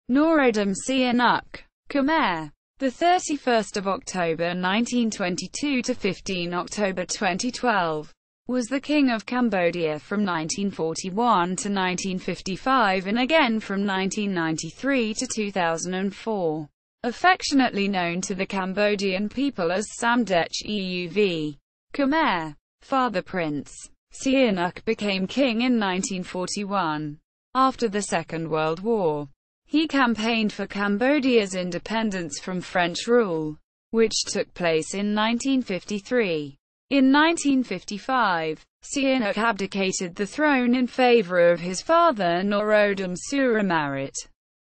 Norodom Sihanouk, Khmer, the 31st of October 1922 to 15 October 2012, was the King of Cambodia from 1941 to 1955 and again from 1993 to 2004. Affectionately known to the Cambodian people as Samdech Euv, Khmer, Father Prince Sihanouk became king in 1941. After the Second World War, he campaigned for Cambodia's independence from French rule, which took place in 1953. In 1955, Sihanouk abdicated the throne in favour of his father Norodom Suramarit,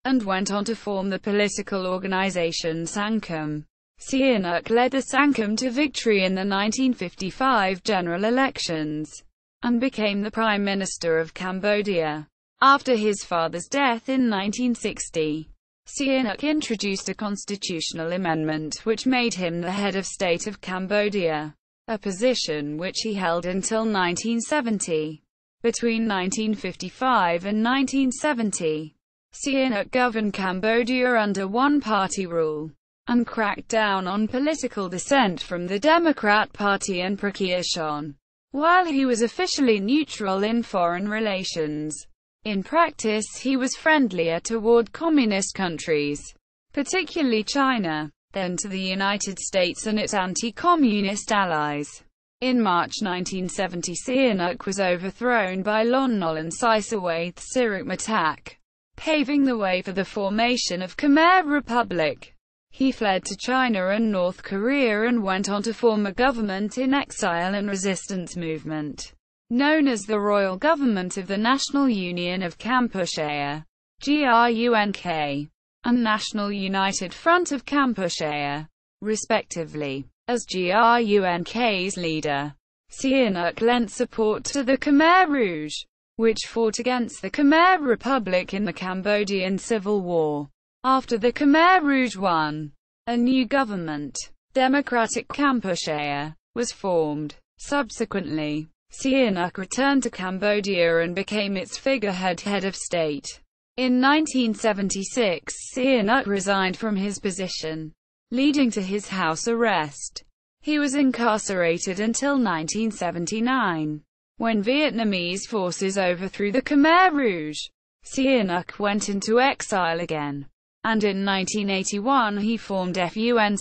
and went on to form the political organisation Sangkum. Sihanouk led the Sangkum to victory in the 1955 general elections, and became the Prime Minister of Cambodia. After his father's death in 1960, Sihanouk introduced a constitutional amendment which made him the head of state of Cambodia, a position which he held until 1970. Between 1955 and 1970, Sihanouk governed Cambodia under one-party rule, and cracked down on political dissent from the Democrat Party and Pracheachon. While he was officially neutral in foreign relations, in practice he was friendlier toward communist countries, particularly China, than to the United States and its anti-communist allies. In March 1970, Sihanouk was overthrown by Lon Nol and Sisowath Sirik Matak, paving the way for the formation of Khmer Republic. He fled to China and North Korea and went on to form a government-in-exile and resistance movement, known as the Royal Government of the National Union of Kampuchea, GRUNK, and National United Front of Kampuchea, respectively. As GRUNK's leader, Sihanouk lent support to the Khmer Rouge, which fought against the Khmer Republic in the Cambodian Civil War. After the Khmer Rouge won, a new government, Democratic Kampuchea, was formed. Subsequently, Sihanouk returned to Cambodia and became its figurehead head of state. In 1976, Sihanouk resigned from his position, leading to his house arrest. He was incarcerated until 1979. When Vietnamese forces overthrew the Khmer Rouge, Sihanouk went into exile again, and in 1981 he formed FUNCINPEC,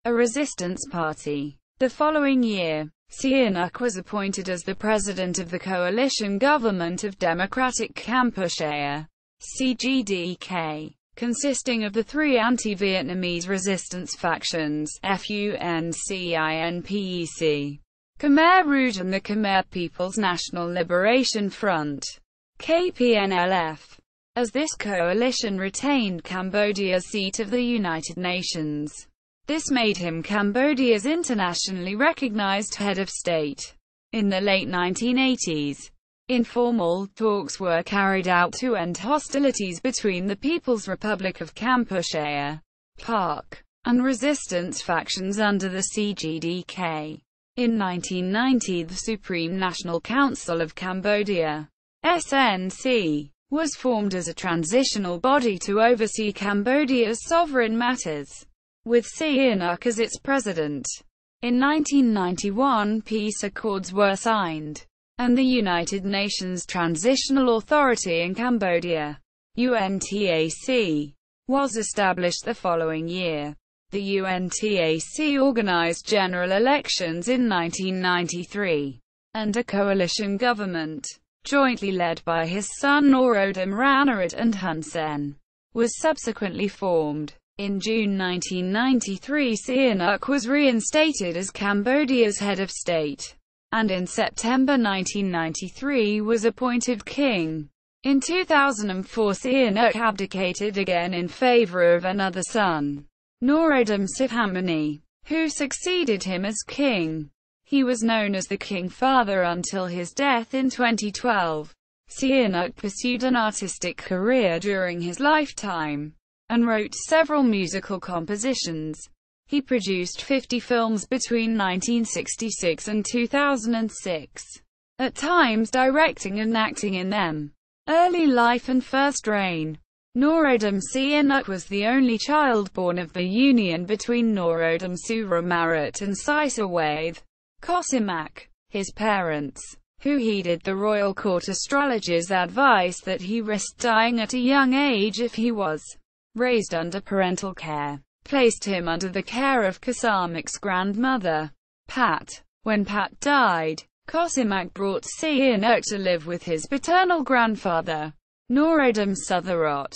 a resistance party. The following year, Sihanouk was appointed as the president of the coalition government of Democratic Kampuchea, CGDK, consisting of the three anti-Vietnamese resistance factions, FUNCINPEC, Khmer Rouge and the Khmer People's National Liberation Front, KPNLF. As this coalition retained Cambodia's seat of the United Nations, this made him Cambodia's internationally recognized head of state. In the late 1980s, informal talks were carried out to end hostilities between the People's Republic of Kampuchea, PARC, and resistance factions under the CGDK. In 1990, the Supreme National Council of Cambodia, SNC, was formed as a transitional body to oversee Cambodia's sovereign matters, with Sihanouk as its president. In 1991, peace accords were signed, and the United Nations Transitional Authority in Cambodia, UNTAC, was established the following year. The UNTAC organized general elections in 1993, and a coalition government, jointly led by his son Norodom Suramarit and Hun Sen, was subsequently formed. In June 1993, Sihanouk was reinstated as Cambodia's head of state, and in September 1993 was appointed king. In 2004, Sihanouk abdicated again in favor of another son, Norodom Sihamoni, who succeeded him as king. He was known as the King Father until his death in 2012. Sihanouk pursued an artistic career during his lifetime, and wrote several musical compositions. He produced 50 films between 1966 and 2006, at times directing and acting in them. Early life and first reign. Norodom Sihanouk was the only child born of the union between Norodom Suramarit and Sisowath Kosimak. His parents, who heeded the royal court astrologer's advice that he risked dying at a young age if he was raised under parental care, placed him under the care of Kosamak's grandmother, Pat. When Pat died, Kosimak brought Sihanouk to live with his paternal grandfather, Norodom Suramarit.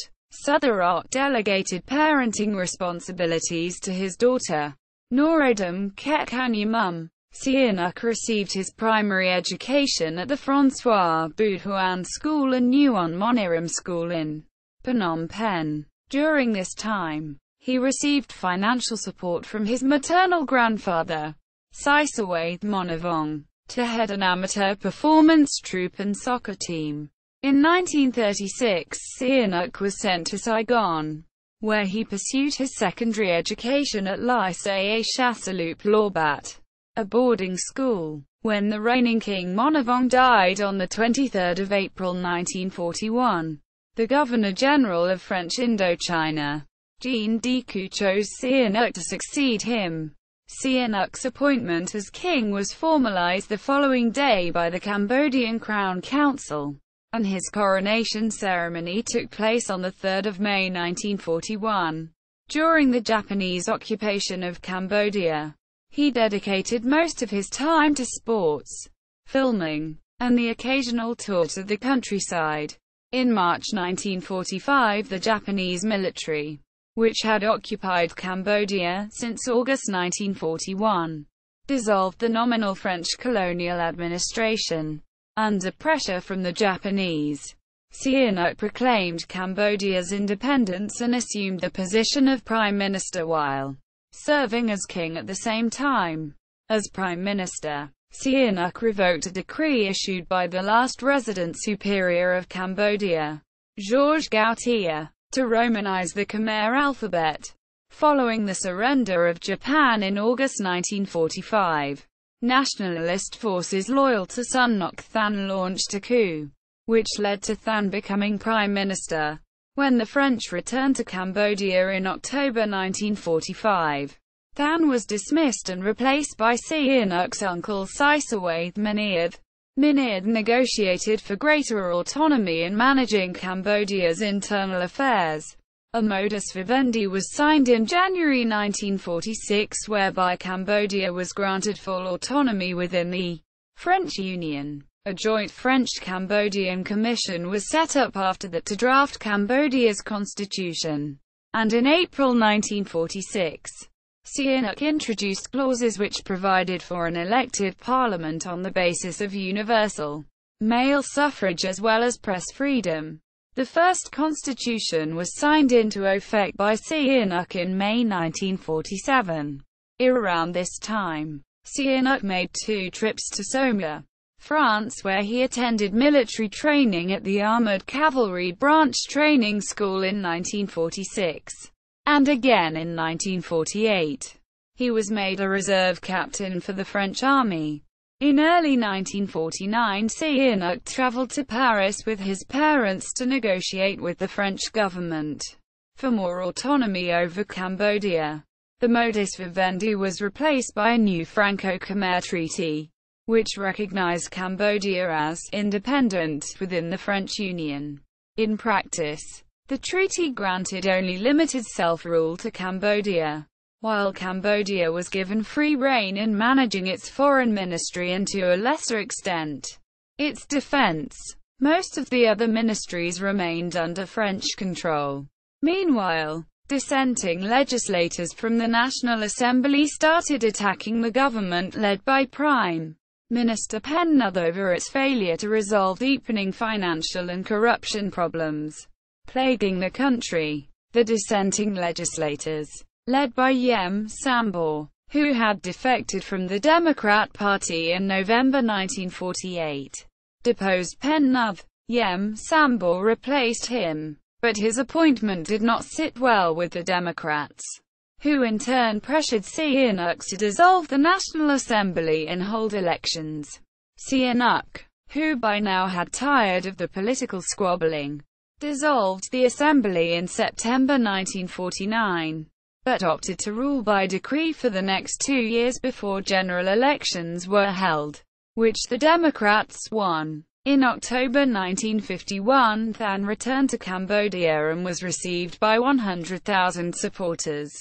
Suramarit delegated parenting responsibilities to his daughter, Norodom Sihamoni. Sihanouk received his primary education at the Francois Boudhouin School and Nuon Moniram School in Phnom Penh. During this time, he received financial support from his maternal grandfather, Sisowath Monivong, to head an amateur performance troupe and soccer team. In 1936, Sihanouk was sent to Saigon, where he pursued his secondary education at Lycée Chassaloop Lorbat, a boarding school. When the reigning king Monivong died on 23 April 1941, the Governor-General of French Indochina, Jean Decoux, chose Sihanouk to succeed him. Sihanouk's appointment as king was formalized the following day by the Cambodian Crown Council, and his coronation ceremony took place on 3 May 1941. During the Japanese occupation of Cambodia, he dedicated most of his time to sports, filming, and the occasional tour to the countryside. In March 1945, the Japanese military, which had occupied Cambodia since August 1941, dissolved the nominal French colonial administration. Under pressure from the Japanese, Sihanouk proclaimed Cambodia's independence and assumed the position of Prime Minister while serving as king at the same time. As Prime Minister, Sihanouk revoked a decree issued by the last resident superior of Cambodia, Georges Gautier, to Romanize the Khmer alphabet. Following the surrender of Japan in August 1945, nationalist forces loyal to Sun Ngoc Than launched a coup, which led to Than becoming prime minister. When the French returned to Cambodia in October 1945, Than was dismissed and replaced by Sihanouk's uncle Sisowath Minirth. Minirth negotiated for greater autonomy in managing Cambodia's internal affairs. A modus vivendi was signed in January 1946 whereby Cambodia was granted full autonomy within the French Union. A joint French-Cambodian commission was set up after that to draft Cambodia's constitution. And in April 1946, Sihanouk introduced clauses which provided for an elected parliament on the basis of universal male suffrage as well as press freedom. The first constitution was signed into effect by Sihanouk in May 1947. Around this time, Sihanouk made 2 trips to Somia, France, where he attended military training at the Armoured Cavalry Branch Training School in 1946, and again in 1948. He was made a reserve captain for the French Army. In early 1949, Sihanouk traveled to Paris with his parents to negotiate with the French government for more autonomy over Cambodia. The modus vivendi was replaced by a new Franco-Khmer treaty, which recognized Cambodia as independent within the French Union. In practice, the treaty granted only limited self-rule to Cambodia, while Cambodia was given free rein in managing its foreign ministry and to a lesser extent, its defense. Most of the other ministries remained under French control. Meanwhile, dissenting legislators from the National Assembly started attacking the government led by Prime Minister Pen Nuth over its failure to resolve deepening financial and corruption problems plaguing the country. The dissenting legislators, led by Jem Sambor, who had defected from the Democrat Party in November 1948, deposed Pen Nuth. Jem Sambor replaced him, but his appointment did not sit well with the Democrats, who in turn pressured Sihanouk to dissolve the National Assembly and hold elections. Sihanouk, who by now had tired of the political squabbling, dissolved the assembly in September 1949, but opted to rule by decree for the next 2 years before general elections were held, which the Democrats won. In October 1951, Than returned to Cambodia and was received by 100,000 supporters,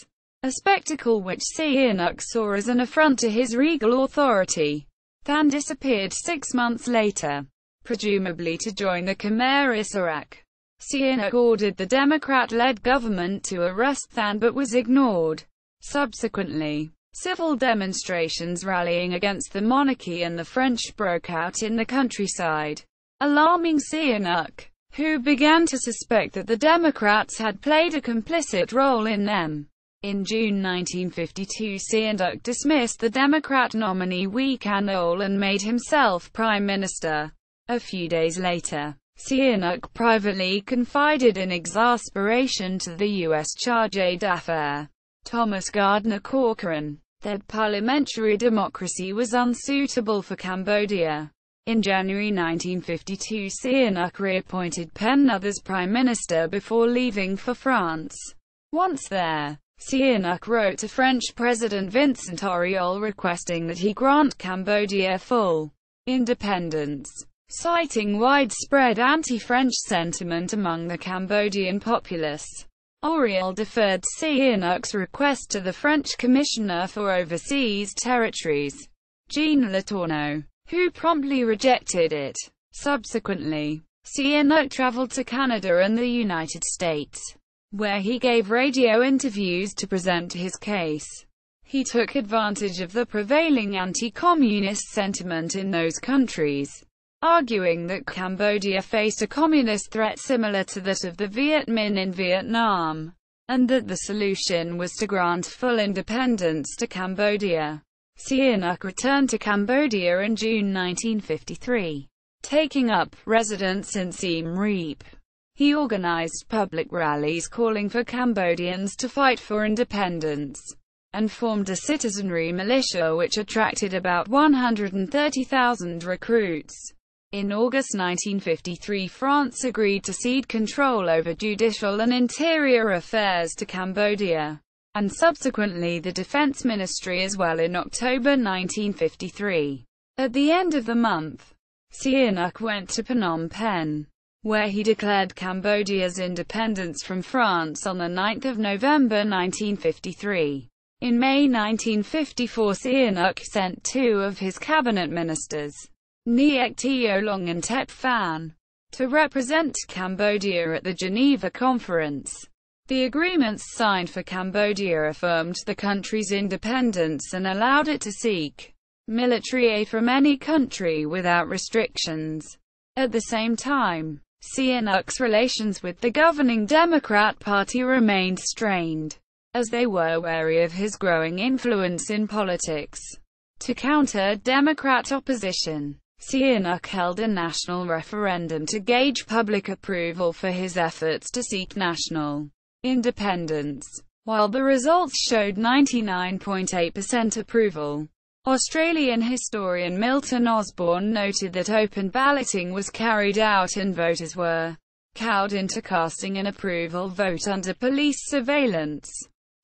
a spectacle which Sihanouk saw as an affront to his regal authority. Than disappeared 6 months later, presumably to join the Khmer Rouge. Sihanouk ordered the Democrat-led government to arrest Than but was ignored. Subsequently, civil demonstrations rallying against the monarchy and the French broke out in the countryside, alarming Sihanouk, who began to suspect that the Democrats had played a complicit role in them. In June 1952, Sihanouk dismissed the Democrat nominee Wee Kan Ol and made himself Prime Minister. A few days later, Sihanouk privately confided in exasperation to the U.S. chargé d'affaires, Thomas Gardner Corcoran, that parliamentary democracy was unsuitable for Cambodia. In January 1952, Sihanouk reappointed Penn as Prime Minister before leaving for France. Once there, Sihanouk wrote to French President Vincent Auriol requesting that he grant Cambodia full independence. Citing widespread anti-French sentiment among the Cambodian populace, Auriol deferred Sihanouk's request to the French Commissioner for Overseas Territories, Jean Letourneau, who promptly rejected it. Subsequently, Sihanouk traveled to Canada and the United States, where he gave radio interviews to present his case. He took advantage of the prevailing anti-communist sentiment in those countries, arguing that Cambodia faced a communist threat similar to that of the Viet Minh in Vietnam, and that the solution was to grant full independence to Cambodia. Sihanouk returned to Cambodia in June 1953, taking up residence in Siem Reap. He organized public rallies calling for Cambodians to fight for independence, and formed a citizenry militia which attracted about 130,000 recruits. In August 1953, France agreed to cede control over judicial and interior affairs to Cambodia, and subsequently the Defense Ministry as well. In October 1953, at the end of the month, Sihanouk went to Phnom Penh, where he declared Cambodia's independence from France on 9 November 1953. In May 1954, Sihanouk sent 2 of his cabinet ministers, Nhiek Teo Long and Tet Phan, to represent Cambodia at the Geneva Conference. The agreements signed for Cambodia affirmed the country's independence and allowed it to seek military aid from any country without restrictions. At the same time, Sihanouk's relations with the governing Democrat Party remained strained, as they were wary of his growing influence in politics. To counter Democrat opposition, Sihanouk held a national referendum to gauge public approval for his efforts to seek national independence. While the results showed 99.8% approval, Australian historian Milton Osborne noted that open balloting was carried out and voters were cowed into casting an approval vote under police surveillance.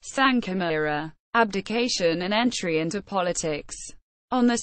Sangkum era, abdication and entry into politics. On 2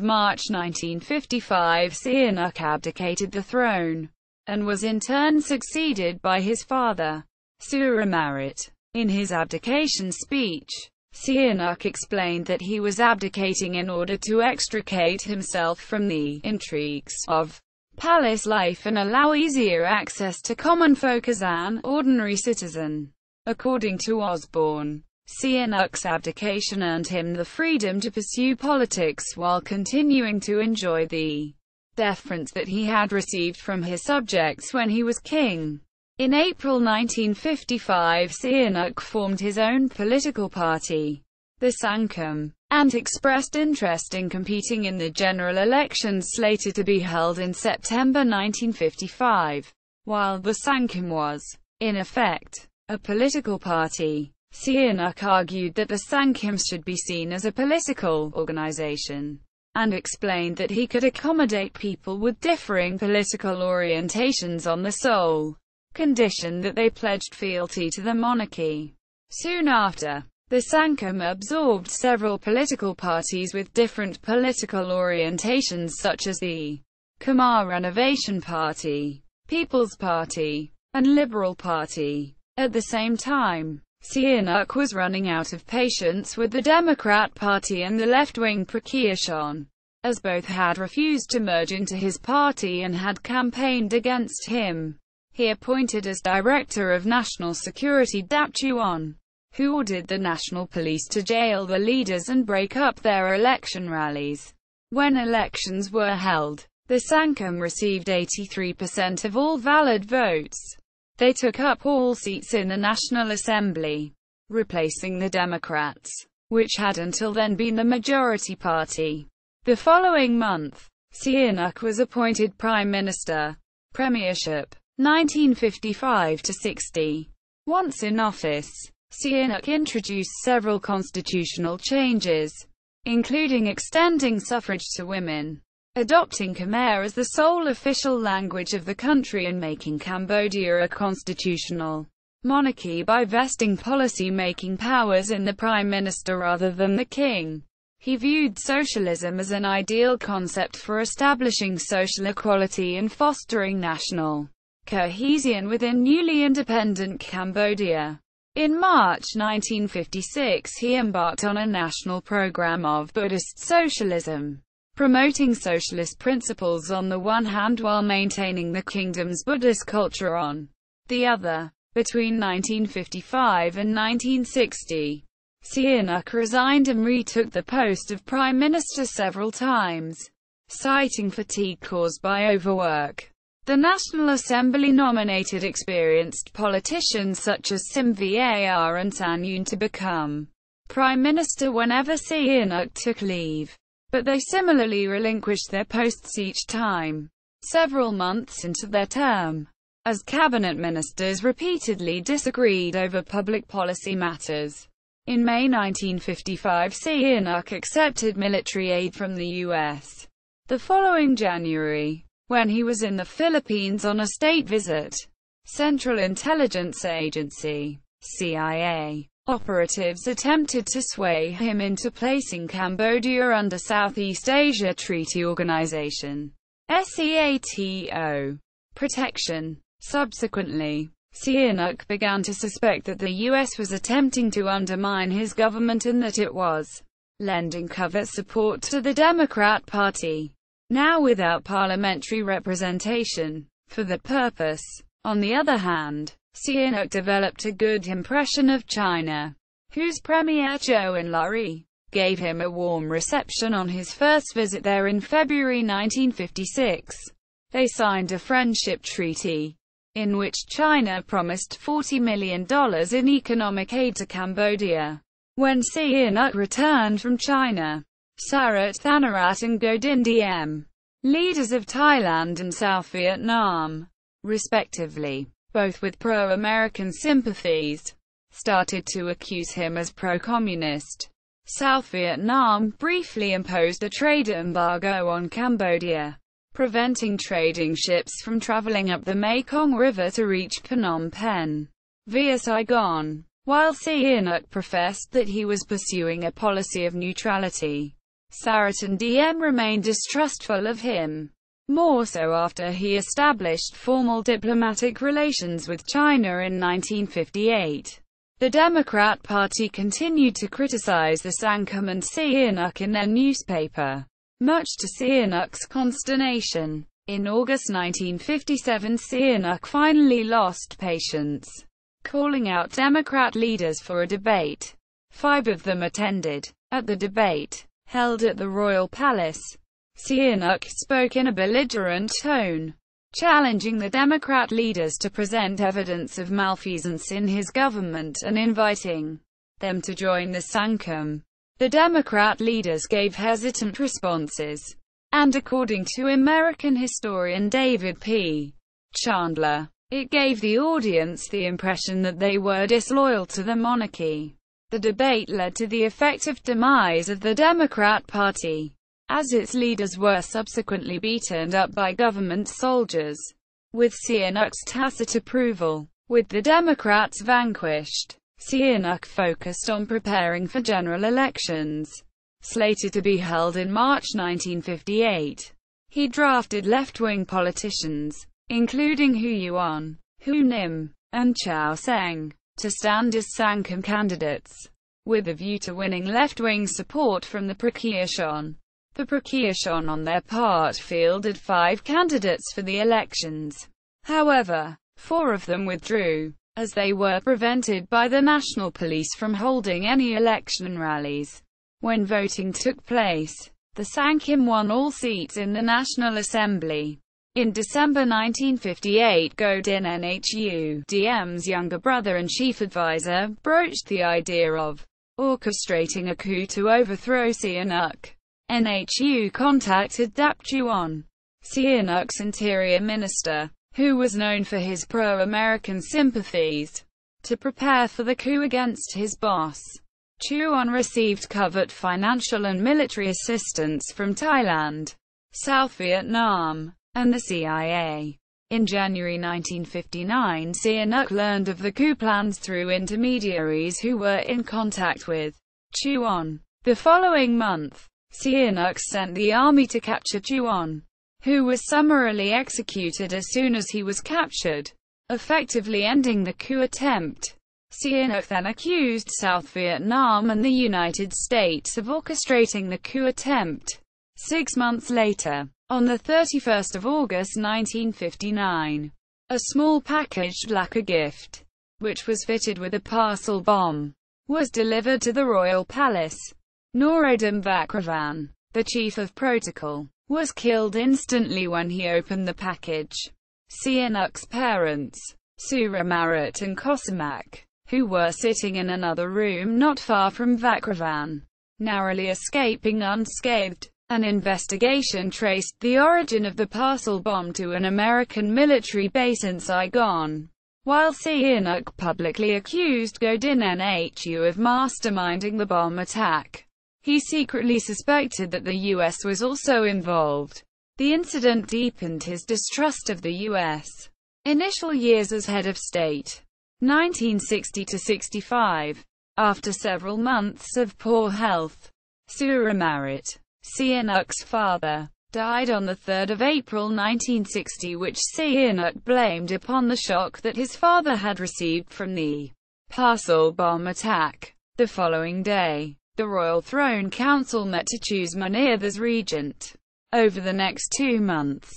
March 1955, Sihanouk abdicated the throne, and was in turn succeeded by his father, Suramarit. In his abdication speech, Sihanouk explained that he was abdicating in order to extricate himself from the intrigues of palace life and allow easier access to common folk as an ordinary citizen. According to Osborne, Sihanouk's abdication earned him the freedom to pursue politics while continuing to enjoy the deference that he had received from his subjects when he was king. In April 1955, Sihanouk formed his own political party, the Sangkum, and expressed interest in competing in the general elections slated to be held in September 1955. While the Sangkum was, in effect, a political party, Sihanouk argued that the Sangkum should be seen as a political organization. and explained that he could accommodate people with differing political orientations on the sole condition that they pledged fealty to the monarchy. Soon after, the Sangkum absorbed several political parties with different political orientations such as the Khmer Renovation Party, People's Party, and Liberal Party. At the same time, Sihanouk was running out of patience with the Democrat Party and the left-wing Pracheachon, as both had refused to merge into his party and had campaigned against him. He appointed as Director of National Security Pracheachon, who ordered the national police to jail the leaders and break up their election rallies. When elections were held, the Sangkum received 83% of all valid votes. They took up all seats in the National Assembly, replacing the Democrats, which had until then been the majority party. The following month, Sihanouk was appointed Prime Minister, Premiership, 1955–60. Once in office, Sihanouk introduced several constitutional changes, including extending suffrage to women, adopting Khmer as the sole official language of the country, and making Cambodia a constitutional monarchy by vesting policy-making powers in the Prime Minister rather than the King. He viewed socialism as an ideal concept for establishing social equality and fostering national cohesion within newly independent Cambodia. In March 1956 he embarked on a national program of Buddhist socialism, promoting socialist principles on the one hand while maintaining the kingdom's Buddhist culture on the other. Between 1955 and 1960, Sihanouk resigned and retook the post of Prime Minister several times, citing fatigue caused by overwork. The National Assembly nominated experienced politicians such as Var and Tan Yun to become Prime Minister whenever Sihanouk took leave, but they similarly relinquished their posts each time, several months into their term, as cabinet ministers repeatedly disagreed over public policy matters. In May 1955 Sihanouk accepted military aid from the U.S. The following January, when he was in the Philippines on a state visit, Central Intelligence Agency (CIA) operatives attempted to sway him into placing Cambodia under Southeast Asia Treaty Organization (SEATO) protection. Subsequently, Sihanouk began to suspect that the U.S. was attempting to undermine his government and that it was lending covert support to the Democrat Party, now without parliamentary representation, for that purpose. On the other hand, Sihanouk developed a good impression of China, whose Premier Zhou Enlai gave him a warm reception on his first visit there in February 1956. They signed a friendship treaty, in which China promised $40 million in economic aid to Cambodia. When Sihanouk returned from China, Sarat Thanarat and Godin Diem, leaders of Thailand and South Vietnam, respectively, both with pro-American sympathies, started to accuse him as pro-communist. South Vietnam briefly imposed a trade embargo on Cambodia, preventing trading ships from traveling up the Mekong River to reach Phnom Penh via Saigon. While Sihanouk professed that he was pursuing a policy of neutrality, Sarat and Diem remained distrustful of him, more so after he established formal diplomatic relations with China in 1958. The Democrat Party continued to criticize the Sangkum and Sihanouk in their newspaper, much to Sihanouk's consternation. In August 1957 Sihanouk finally lost patience, calling out Democrat leaders for a debate. 5 of them attended. At the debate, held at the Royal Palace, Sihanouk spoke in a belligerent tone, challenging the Democrat leaders to present evidence of malfeasance in his government and inviting them to join the Sangkum. The Democrat leaders gave hesitant responses, and according to American historian David P. Chandler, it gave the audience the impression that they were disloyal to the monarchy. The debate led to the effective demise of the Democrat Party. as its leaders were subsequently beaten up by government soldiers. With Sihanouk's tacit approval, with the Democrats vanquished, Sihanouk focused on preparing for general elections, slated to be held in March 1958. He drafted left-wing politicians, including Hu Yuan, Hu Nim, and Chau Seng, to stand as Sangkum candidates, with a view to winning left-wing support from the Pracheachon. The Pracheachon on their part fielded 5 candidates for the elections. However, 4 of them withdrew, as they were prevented by the national police from holding any election rallies. When voting took place, the Sangkum won all seats in the National Assembly. In December 1958, Godin Nhu, DM's younger brother and chief advisor, broached the idea of orchestrating a coup to overthrow Sihanouk. Nhu contacted Pracheachon, Sihanouk's interior minister, who was known for his pro-American sympathies, to prepare for the coup against his boss. Chuan received covert financial and military assistance from Thailand, South Vietnam, and the CIA. In January 1959, Sihanouk learned of the coup plans through intermediaries who were in contact with Chuan. The following month, Sihanouk sent the army to capture Chuan, who was summarily executed as soon as he was captured, effectively ending the coup attempt. Sihanouk then accused South Vietnam and the United States of orchestrating the coup attempt. 6 months later, on the 31st of August 1959, a small packaged lacquer gift, which was fitted with a parcel bomb, was delivered to the royal palace. Norodom Sihamoni, the chief of protocol, was killed instantly when he opened the package. Sihanouk's parents, Suramarit and Cosimac, who were sitting in another room not far from Sihamoni, narrowly escaping unscathed. An investigation traced the origin of the parcel bomb to an American military base in Saigon, while Sihanouk publicly accused Godin Nhu of masterminding the bomb attack. He secretly suspected that the U.S. was also involved. The incident deepened his distrust of the U.S. Initial years as head of state, 1960–65. After several months of poor health, Suramarit, Sihanouk's father, died on 3 April 1960, which Sihanouk blamed upon the shock that his father had received from the parcel bomb attack. The following day, the Royal Throne Council met to choose Munir as regent. Over the next 2 months,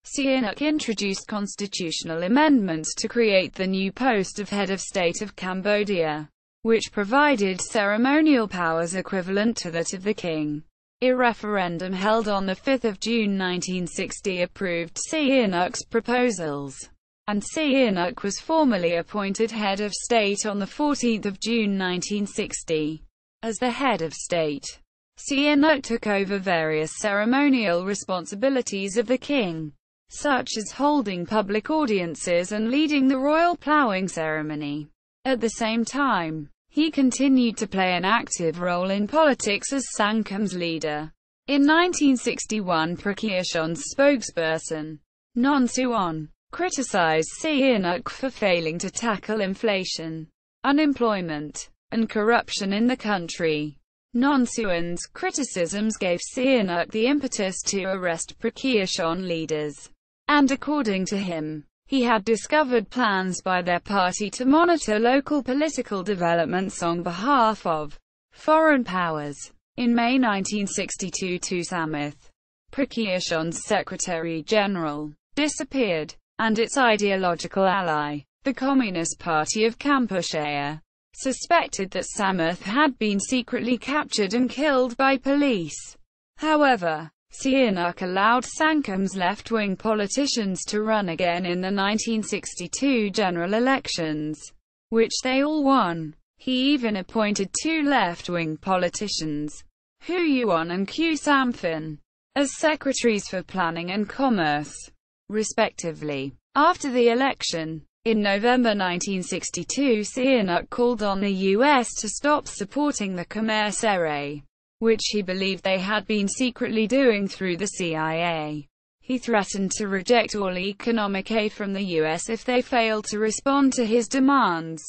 Sihanouk introduced constitutional amendments to create the new post of head of state of Cambodia, which provided ceremonial powers equivalent to that of the king. A referendum held on 5 June 1960 approved Sihanouk's proposals, and Sihanouk was formally appointed head of state on 14 June 1960. As the head of state, Sihanouk took over various ceremonial responsibilities of the king, such as holding public audiences and leading the royal ploughing ceremony. At the same time, he continued to play an active role in politics as Sangkum's leader. In 1961, Pracheachon's spokesperson, Non Suon, criticized Sihanouk for failing to tackle inflation, unemployment, and corruption in the country. Non Suon's criticisms gave Sihanouk the impetus to arrest Pracheachon leaders, and according to him, he had discovered plans by their party to monitor local political developments on behalf of foreign powers. In May 1962, Sisowath, Pracheachon's Secretary-General, disappeared, and its ideological ally, the Communist Party of Kampuchea, suspected that Sisowath had been secretly captured and killed by police. However, Sihanouk allowed Sangkum's left-wing politicians to run again in the 1962 general elections, which they all won. He even appointed 2 left-wing politicians, Hu Yuan and Khieu Samphan, as secretaries for planning and commerce, respectively. After the election, in November 1962, Sihanouk called on the U.S. to stop supporting the Khmer Rouge. which he believed they had been secretly doing through the CIA. He threatened to reject all economic aid from the US if they failed to respond to his demands,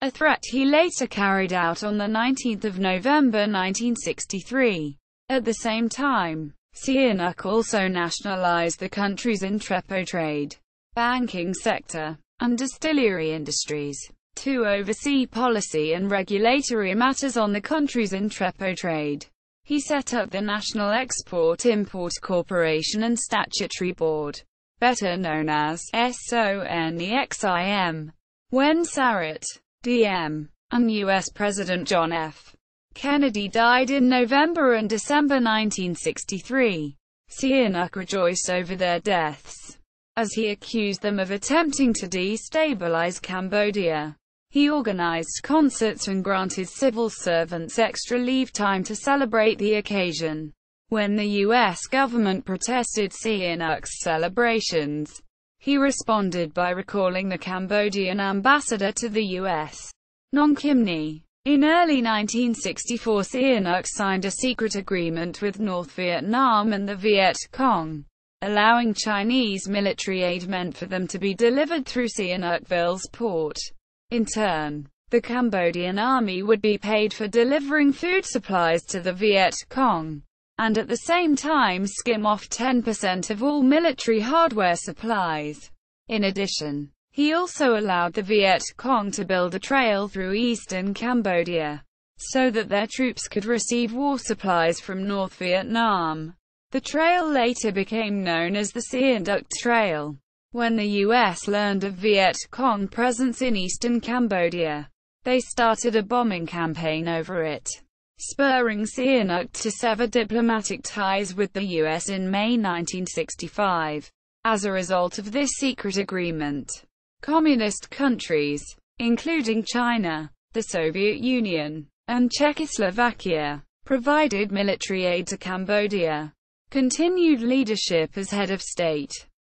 a threat he later carried out on the 19th of November 1963. At the same time, Sihanouk also nationalized the country's entrepot trade, banking sector, and distillery industries, to oversee policy and regulatory matters on the country's entrepot trade. He set up the National Export-Import Corporation and Statutory Board, better known as SONEXIM. When Suramarit, DM, and U.S. President John F. Kennedy died in November and December 1963, Sihanouk rejoiced over their deaths, as he accused them of attempting to destabilize Cambodia. He organized concerts and granted civil servants extra leave time to celebrate the occasion. When the U.S. government protested Sihanouk's celebrations, he responded by recalling the Cambodian ambassador to the U.S., Nong Kim Ni. In early 1964, Sihanouk signed a secret agreement with North Vietnam and the Viet Cong, allowing Chinese military aid meant for them to be delivered through Sihanoukville's port. In turn, the Cambodian army would be paid for delivering food supplies to the Viet Cong, and at the same time skim off 10% of all military hardware supplies. In addition, he also allowed the Viet Cong to build a trail through eastern Cambodia, so that their troops could receive war supplies from North Vietnam. The trail later became known as the Sihanouk Trail. When the U.S. learned of Viet Cong presence in eastern Cambodia, they started a bombing campaign over it, spurring Sihanouk to sever diplomatic ties with the U.S. in May 1965. As a result of this secret agreement, communist countries, including China, the Soviet Union, and Czechoslovakia, provided military aid to Cambodia. Continued leadership as head of state.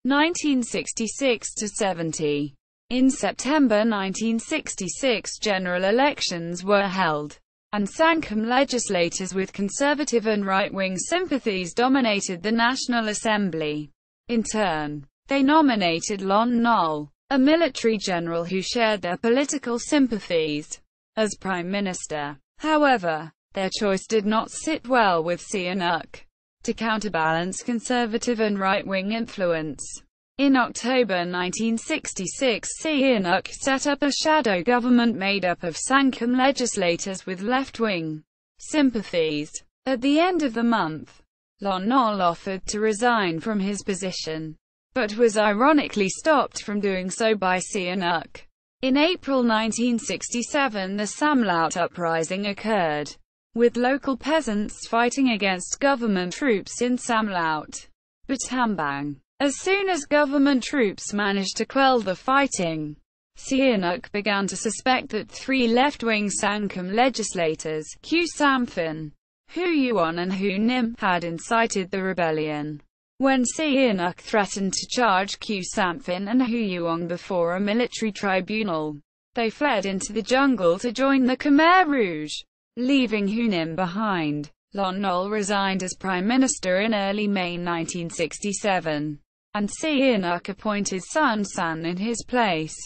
1966–70. In September 1966, general elections were held, and Sangkum legislators with conservative and right-wing sympathies dominated the National Assembly. In turn, they nominated Lon Nol, a military general who shared their political sympathies, as Prime Minister. However, their choice did not sit well with Sihanouk. To counterbalance conservative and right-wing influence, in October 1966, Sihanouk set up a shadow government made up of Sangkum legislators with left-wing sympathies. At the end of the month, Lon Nol offered to resign from his position, but was ironically stopped from doing so by Sihanouk. In April 1967, the Samlaut uprising occurred, with local peasants fighting against government troops in Samlaut, Battambang. As soon as government troops managed to quell the fighting, Sihanouk began to suspect that three left-wing Sangkum legislators, Khieu Samphan, Hu Yuan and Hu Nim, had incited the rebellion. When Sihanouk threatened to charge Khieu Samphan and Hu Yuan before a military tribunal, they fled into the jungle to join the Khmer Rouge, leaving Hu Nim behind. Lon Nol resigned as Prime Minister in early May 1967, and Sihanouk appointed Sun San in his place.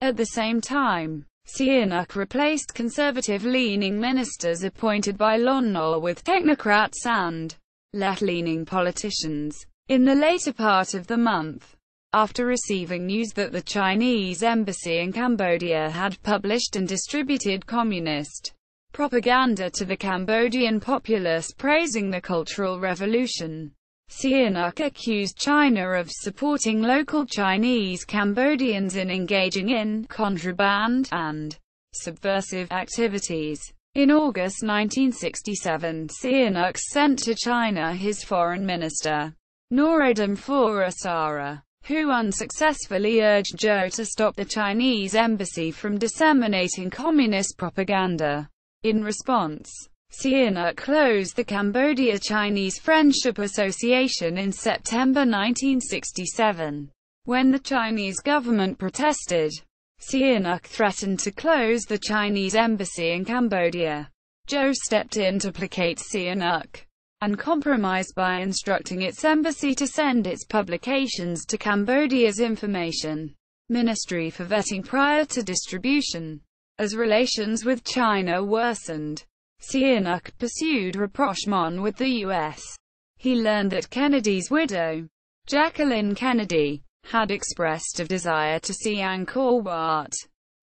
At the same time, Sihanouk replaced conservative-leaning ministers appointed by Lon Nol with technocrats and left-leaning politicians. In the later part of the month, after receiving news that the Chinese embassy in Cambodia had published and distributed communist propaganda to the Cambodian populace praising the Cultural Revolution, Sihanouk accused China of supporting local Chinese Cambodians in engaging in contraband and subversive activities. In August 1967, Sihanouk sent to China his foreign minister, Norodom Suramarit, who unsuccessfully urged Zhou to stop the Chinese embassy from disseminating communist propaganda. In response, Sihanouk closed the Cambodia-Chinese Friendship Association in September 1967. When the Chinese government protested, Sihanouk threatened to close the Chinese embassy in Cambodia. Zhou stepped in to placate Sihanouk and compromised by instructing its embassy to send its publications to Cambodia's Information Ministry for vetting prior to distribution. As relations with China worsened, Sihanouk pursued rapprochement with the U.S. He learned that Kennedy's widow, Jacqueline Kennedy, had expressed a desire to see Angkor Wat.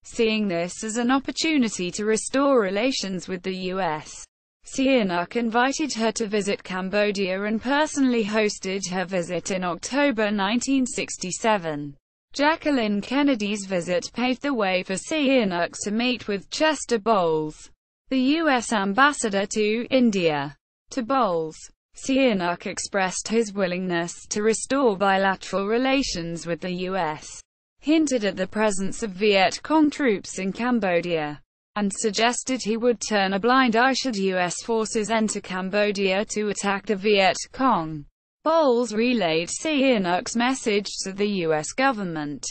Seeing this as an opportunity to restore relations with the U.S., Sihanouk invited her to visit Cambodia and personally hosted her visit in October 1967. Jacqueline Kennedy's visit paved the way for Sihanouk to meet with Chester Bowles, the U.S. ambassador to India. To Bowles, Sihanouk expressed his willingness to restore bilateral relations with the U.S., hinted at the presence of Viet Cong troops in Cambodia, and suggested he would turn a blind eye should U.S. forces enter Cambodia to attack the Viet Cong. Bowles relayed Sihanouk's message to the U.S. government,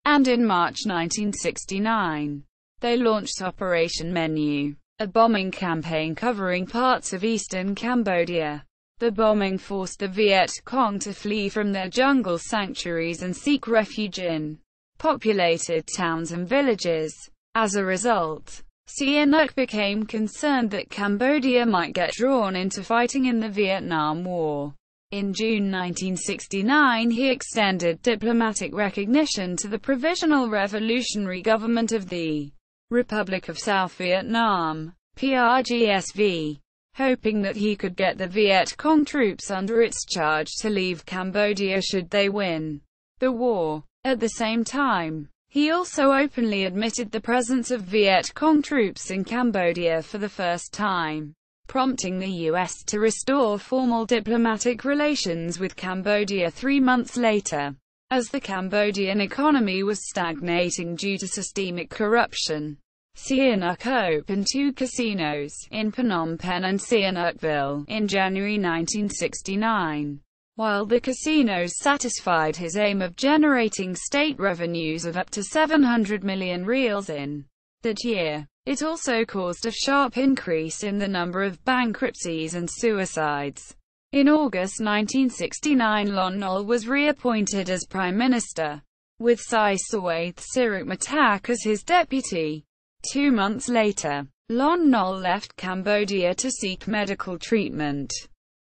and in March 1969, they launched Operation Menu, a bombing campaign covering parts of eastern Cambodia. The bombing forced the Viet Cong to flee from their jungle sanctuaries and seek refuge in populated towns and villages. As a result, Sihanouk became concerned that Cambodia might get drawn into fighting in the Vietnam War. In June 1969 he extended diplomatic recognition to the Provisional Revolutionary Government of the Republic of South Vietnam, PRGSV, hoping that he could get the Viet Cong troops under its charge to leave Cambodia should they win the war. At the same time, he also openly admitted the presence of Viet Cong troops in Cambodia for the first time, prompting the U.S. to restore formal diplomatic relations with Cambodia 3 months later. As the Cambodian economy was stagnating due to systemic corruption, Sihanouk opened 2 casinos, in Phnom Penh and Sihanoukville, in January 1969. While the casinos satisfied his aim of generating state revenues of up to 700 million reals in that year, it also caused a sharp increase in the number of bankruptcies and suicides. In August 1969 Lon Nol was reappointed as Prime Minister, with Sisowath Sirik Matak as his deputy. 2 months later, Lon Nol left Cambodia to seek medical treatment,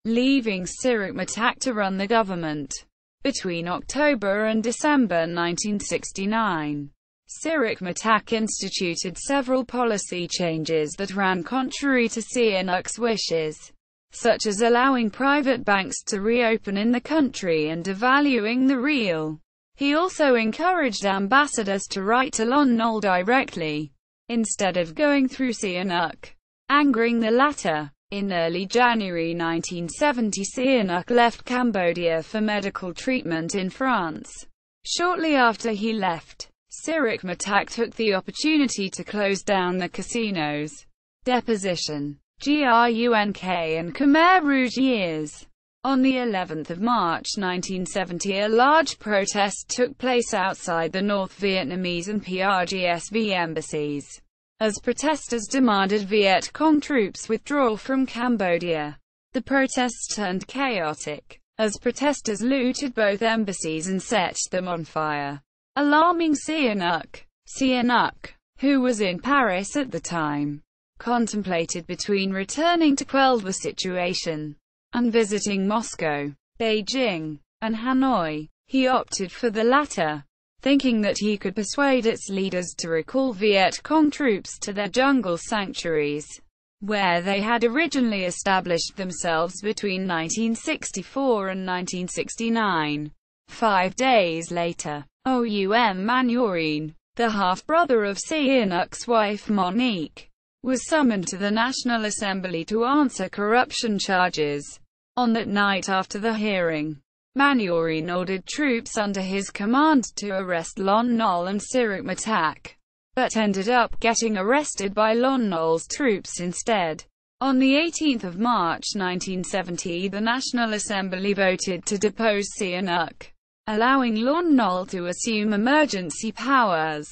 leaving Sirik Matak to run the government. Between October and December 1969, Sirik Matak instituted several policy changes that ran contrary to Sihanouk's wishes, such as allowing private banks to reopen in the country and devaluing the riel. He also encouraged ambassadors to write to Lon Nol directly, instead of going through Sihanouk, angering the latter. In early January 1970 Sihanouk left Cambodia for medical treatment in France. Shortly after he left, Sirik Matak took the opportunity to close down the casinos. Deposition. GRUNK and Khmer Rouge years. On the 11th of March 1970 a large protest took place outside the North Vietnamese and PRGSV embassies, as protesters demanded Viet Cong troops withdraw from Cambodia. The protests turned chaotic, as protesters looted both embassies and set them on fire, alarming Sihanouk. Sihanouk, who was in Paris at the time, contemplated between returning to quell the situation and visiting Moscow, Beijing, and Hanoi. He opted for the latter, thinking that he could persuade its leaders to recall Viet Cong troops to their jungle sanctuaries, where they had originally established themselves between 1964 and 1969. 5 days later, Oum Manurine, the half-brother of Sihanouk's wife Monique, was summoned to the National Assembly to answer corruption charges. On that night after the hearing, Manurine ordered troops under his command to arrest Lon Nol and Sirik Matak, but ended up getting arrested by Lon Nol's troops instead. On the 18th of March 1970 the National Assembly voted to depose Sihanouk, allowing Lon Nol to assume emergency powers.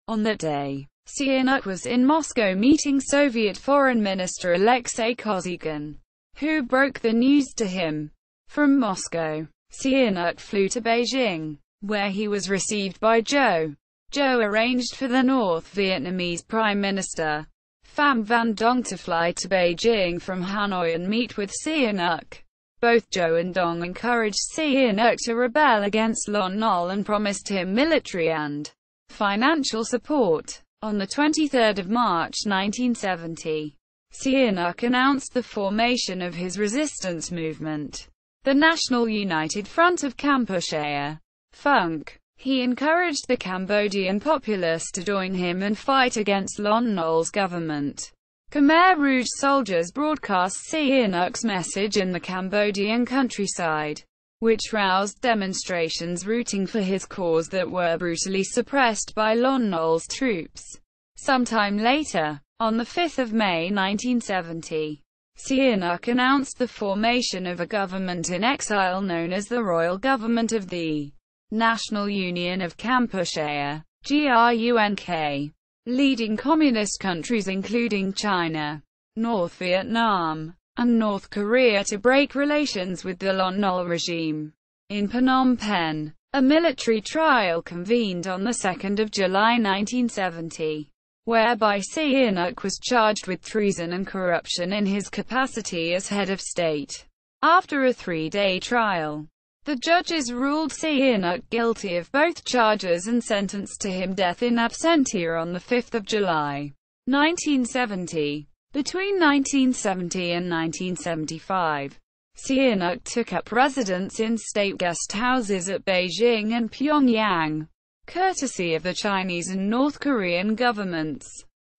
On that day, Sihanouk was in Moscow meeting Soviet Foreign Minister Alexei Kosygin, who broke the news to him. From Moscow, Sihanouk flew to Beijing, where he was received by Zhou. Zhou arranged for the North Vietnamese Prime Minister, Pham Van Dong, to fly to Beijing from Hanoi and meet with Sihanouk. Both Zhou and Dong encouraged Sihanouk to rebel against Lon Nol and promised him military and financial support. On 23 March 1970, Sihanouk announced the formation of his resistance movement, the National United Front of Kampuchea, FUNK. He encouraged the Cambodian populace to join him and fight against Lon Nol's government. Khmer Rouge soldiers broadcast Sihanouk's message in the Cambodian countryside, which roused demonstrations rooting for his cause that were brutally suppressed by Lon Nol's troops. Sometime later, on 5 May 1970, Sihanouk announced the formation of a government in exile known as the Royal Government of the National Union of Kampuchea, GRUNK. Leading communist countries including China, North Vietnam, and North Korea to break relations with the Lon Nol regime. In Phnom Penh, a military trial convened on 2 July 1970, whereby Sihanouk was charged with treason and corruption in his capacity as head of state. After a 3-day trial, the judges ruled Sihanouk guilty of both charges and sentenced to him death in absentia on 5 July 1970. Between 1970 and 1975, Sihanouk took up residence in state guest houses at Beijing and Pyongyang, courtesy of the Chinese and North Korean governments,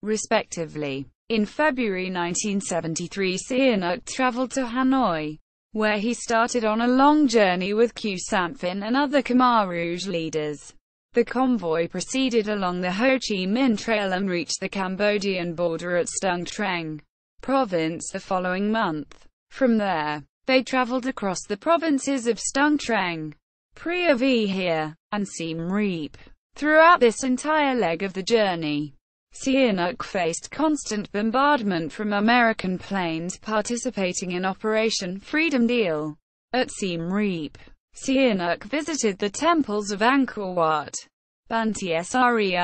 respectively. In February 1973, Sihanouk traveled to Hanoi, where he started on a long journey with Khieu Samphan and other Khmer Rouge leaders. The convoy proceeded along the Ho Chi Minh Trail and reached the Cambodian border at Stung Treng province the following month. From there, they traveled across the provinces of Stung Treng, Phra Vihear, and Siem Reap. Throughout this entire leg of the journey, Sihanouk faced constant bombardment from American planes participating in Operation Freedom Deal. At Siem Reap, Sihanouk visited the temples of Angkor Wat, Banteay Sri,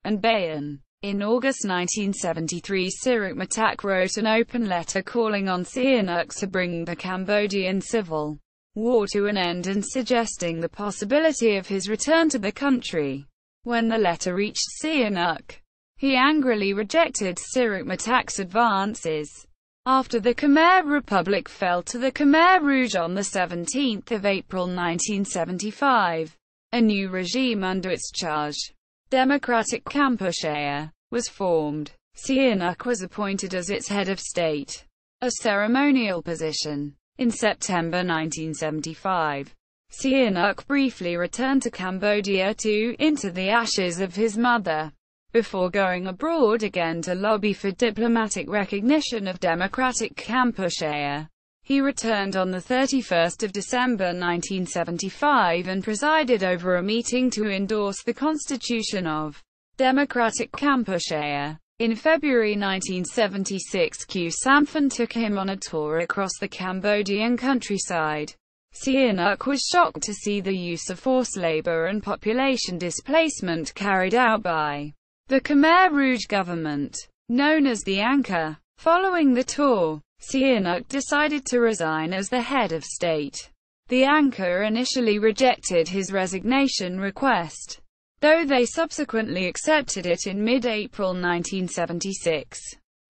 and Bayon. In August 1973, Sirik Matak wrote an open letter calling on Sihanouk to bring the Cambodian Civil War to an end and suggesting the possibility of his return to the country. When the letter reached Sihanouk, he angrily rejected Sirik Matak's advances. After the Khmer Republic fell to the Khmer Rouge on 17 April 1975, a new regime under its charge, Democratic Kampuchea, was formed. Sihanouk was appointed as its head of state, a ceremonial position. In September 1975, Sihanouk briefly returned to Cambodia to into the ashes of his mother, before going abroad again to lobby for diplomatic recognition of Democratic Kampuchea. He returned on 31 December 1975 and presided over a meeting to endorse the Constitution of Democratic Kampuchea. In February 1976, Khieu Samphan took him on a tour across the Cambodian countryside. Sihanouk was shocked to see the use of forced labor and population displacement carried out by the Khmer Rouge government, known as the Anchor. Following the tour, Sihanouk decided to resign as the head of state. The Anchor initially rejected his resignation request, though they subsequently accepted it in mid-April 1976,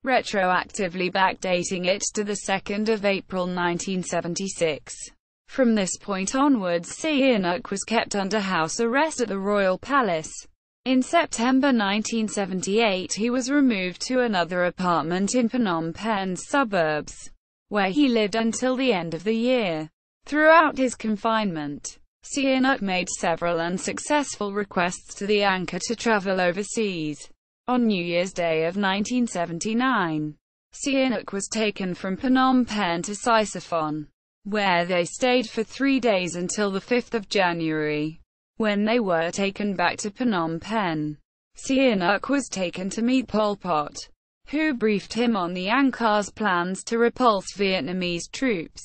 retroactively backdating it to 2 April 1976. From this point onwards, Sihanouk was kept under house arrest at the Royal Palace. In September 1978 he was removed to another apartment in Phnom Penh's suburbs, where he lived until the end of the year. Throughout his confinement, Sihanouk made several unsuccessful requests to the Anchor to travel overseas. On New Year's Day of 1979, Sihanouk was taken from Phnom Penh to Sisowath, where they stayed for 3 days until 5 January. When they were taken back to Phnom Penh, Sihanouk was taken to meet Pol Pot, who briefed him on the Angkar's plans to repulse Vietnamese troops,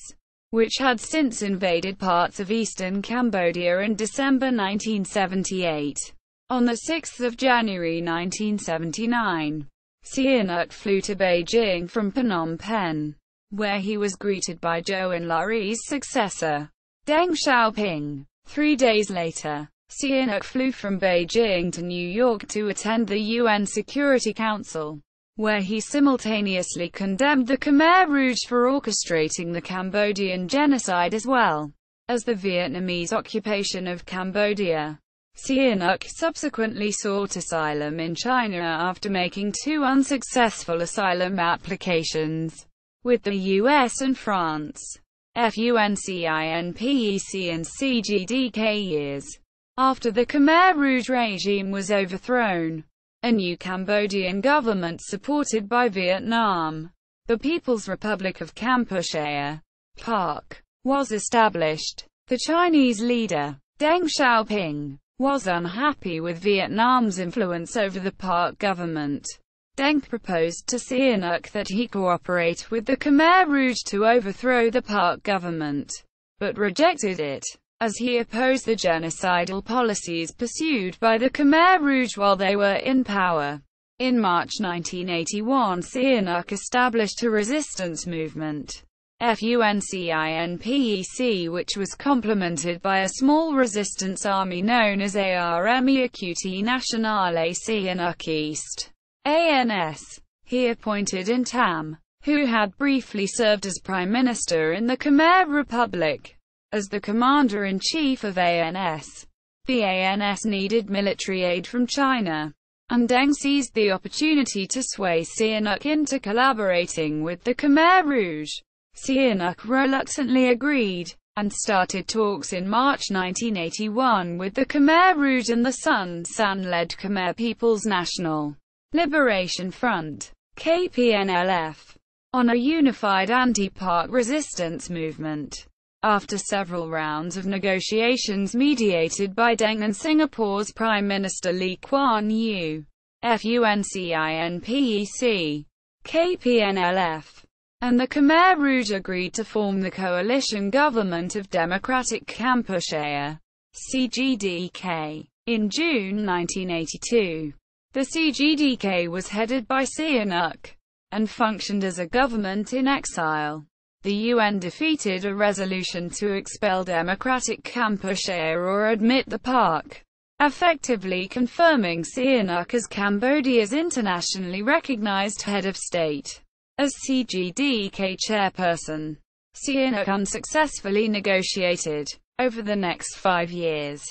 which had since invaded parts of eastern Cambodia in December 1978. On 6 January 1979, Sihanouk flew to Beijing from Phnom Penh, where he was greeted by Zhou Enlari's successor, Deng Xiaoping. 3 days later, Sihanouk flew from Beijing to New York to attend the UN Security Council, where he simultaneously condemned the Khmer Rouge for orchestrating the Cambodian genocide as well as the Vietnamese occupation of Cambodia. Sihanouk subsequently sought asylum in China after making 2 unsuccessful asylum applications with the US and France. FUNCINPEC and CGDK years after the Khmer Rouge regime was overthrown, a new Cambodian government supported by Vietnam, the People's Republic of Kampuchea, PARC, was established. The Chinese leader, Deng Xiaoping, was unhappy with Vietnam's influence over the PARC government. Deng proposed to Sihanouk that he cooperate with the Khmer Rouge to overthrow the PARC government, but rejected it, as he opposed the genocidal policies pursued by the Khmer Rouge while they were in power. In March 1981, Sihanouk established a resistance movement, FUNCINPEC, which was complemented by a small resistance army known as Armée Écoutée Nationale Sihanouk East, ANS. He appointed In Tam, who had briefly served as Prime Minister in the Khmer Republic, as the Commander-in-Chief of ANS. The ANS needed military aid from China, and Deng seized the opportunity to sway Sihanouk into collaborating with the Khmer Rouge. Sihanouk reluctantly agreed, and started talks in March 1981 with the Khmer Rouge and the Son San-led Khmer People's National Liberation Front, KPNLF, on a unified anti-PARC resistance movement. After several rounds of negotiations mediated by Deng and Singapore's Prime Minister Lee Kuan Yew, FUNCINPEC, KPNLF, and the Khmer Rouge agreed to form the Coalition Government of Democratic Kampuchea, CGDK, in June 1982. The CGDK was headed by Sihanouk, and functioned as a government in exile. The UN defeated a resolution to expel Democratic Kampuchea or admit the PARC, effectively confirming Sihanouk as Cambodia's internationally recognized head of state. As CGDK chairperson, Sihanouk unsuccessfully negotiated, over the next 5 years,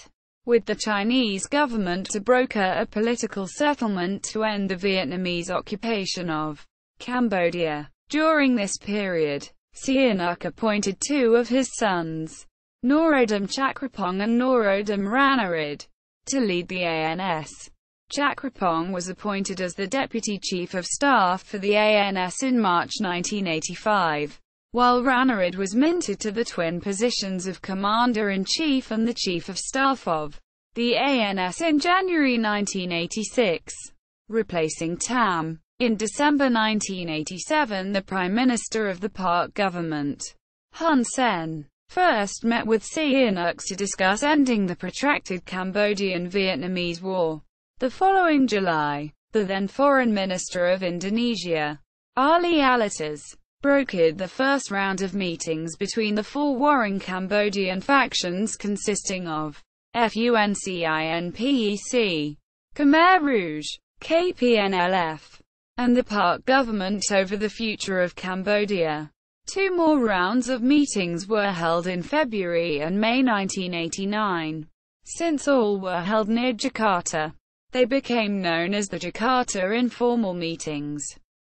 with the Chinese government to broker a political settlement to end the Vietnamese occupation of Cambodia. During this period, Sihanouk appointed 2 of his sons, Norodom Chakrapong and Norodom Suramarit, to lead the ANS. Chakrapong was appointed as the Deputy Chief of Staff for the ANS in March 1985, while Suramarit was minted to the twin positions of Commander-in-Chief and the Chief of Staff of the ANS in January 1986, replacing Tam. In December 1987, the Prime Minister of the PARC government, Hun Sen, first met with Sihanouk to discuss ending the protracted Cambodian-Vietnamese War. The following July, the then Foreign Minister of Indonesia, Ali Alatas, brokered the first round of meetings between the 4 warring Cambodian factions consisting of FUNCINPEC, Khmer Rouge, KPNLF, and the PARC government over the future of Cambodia. 2 more rounds of meetings were held in February and May 1989. Since all were held near Jakarta, they became known as the Jakarta Informal Meetings,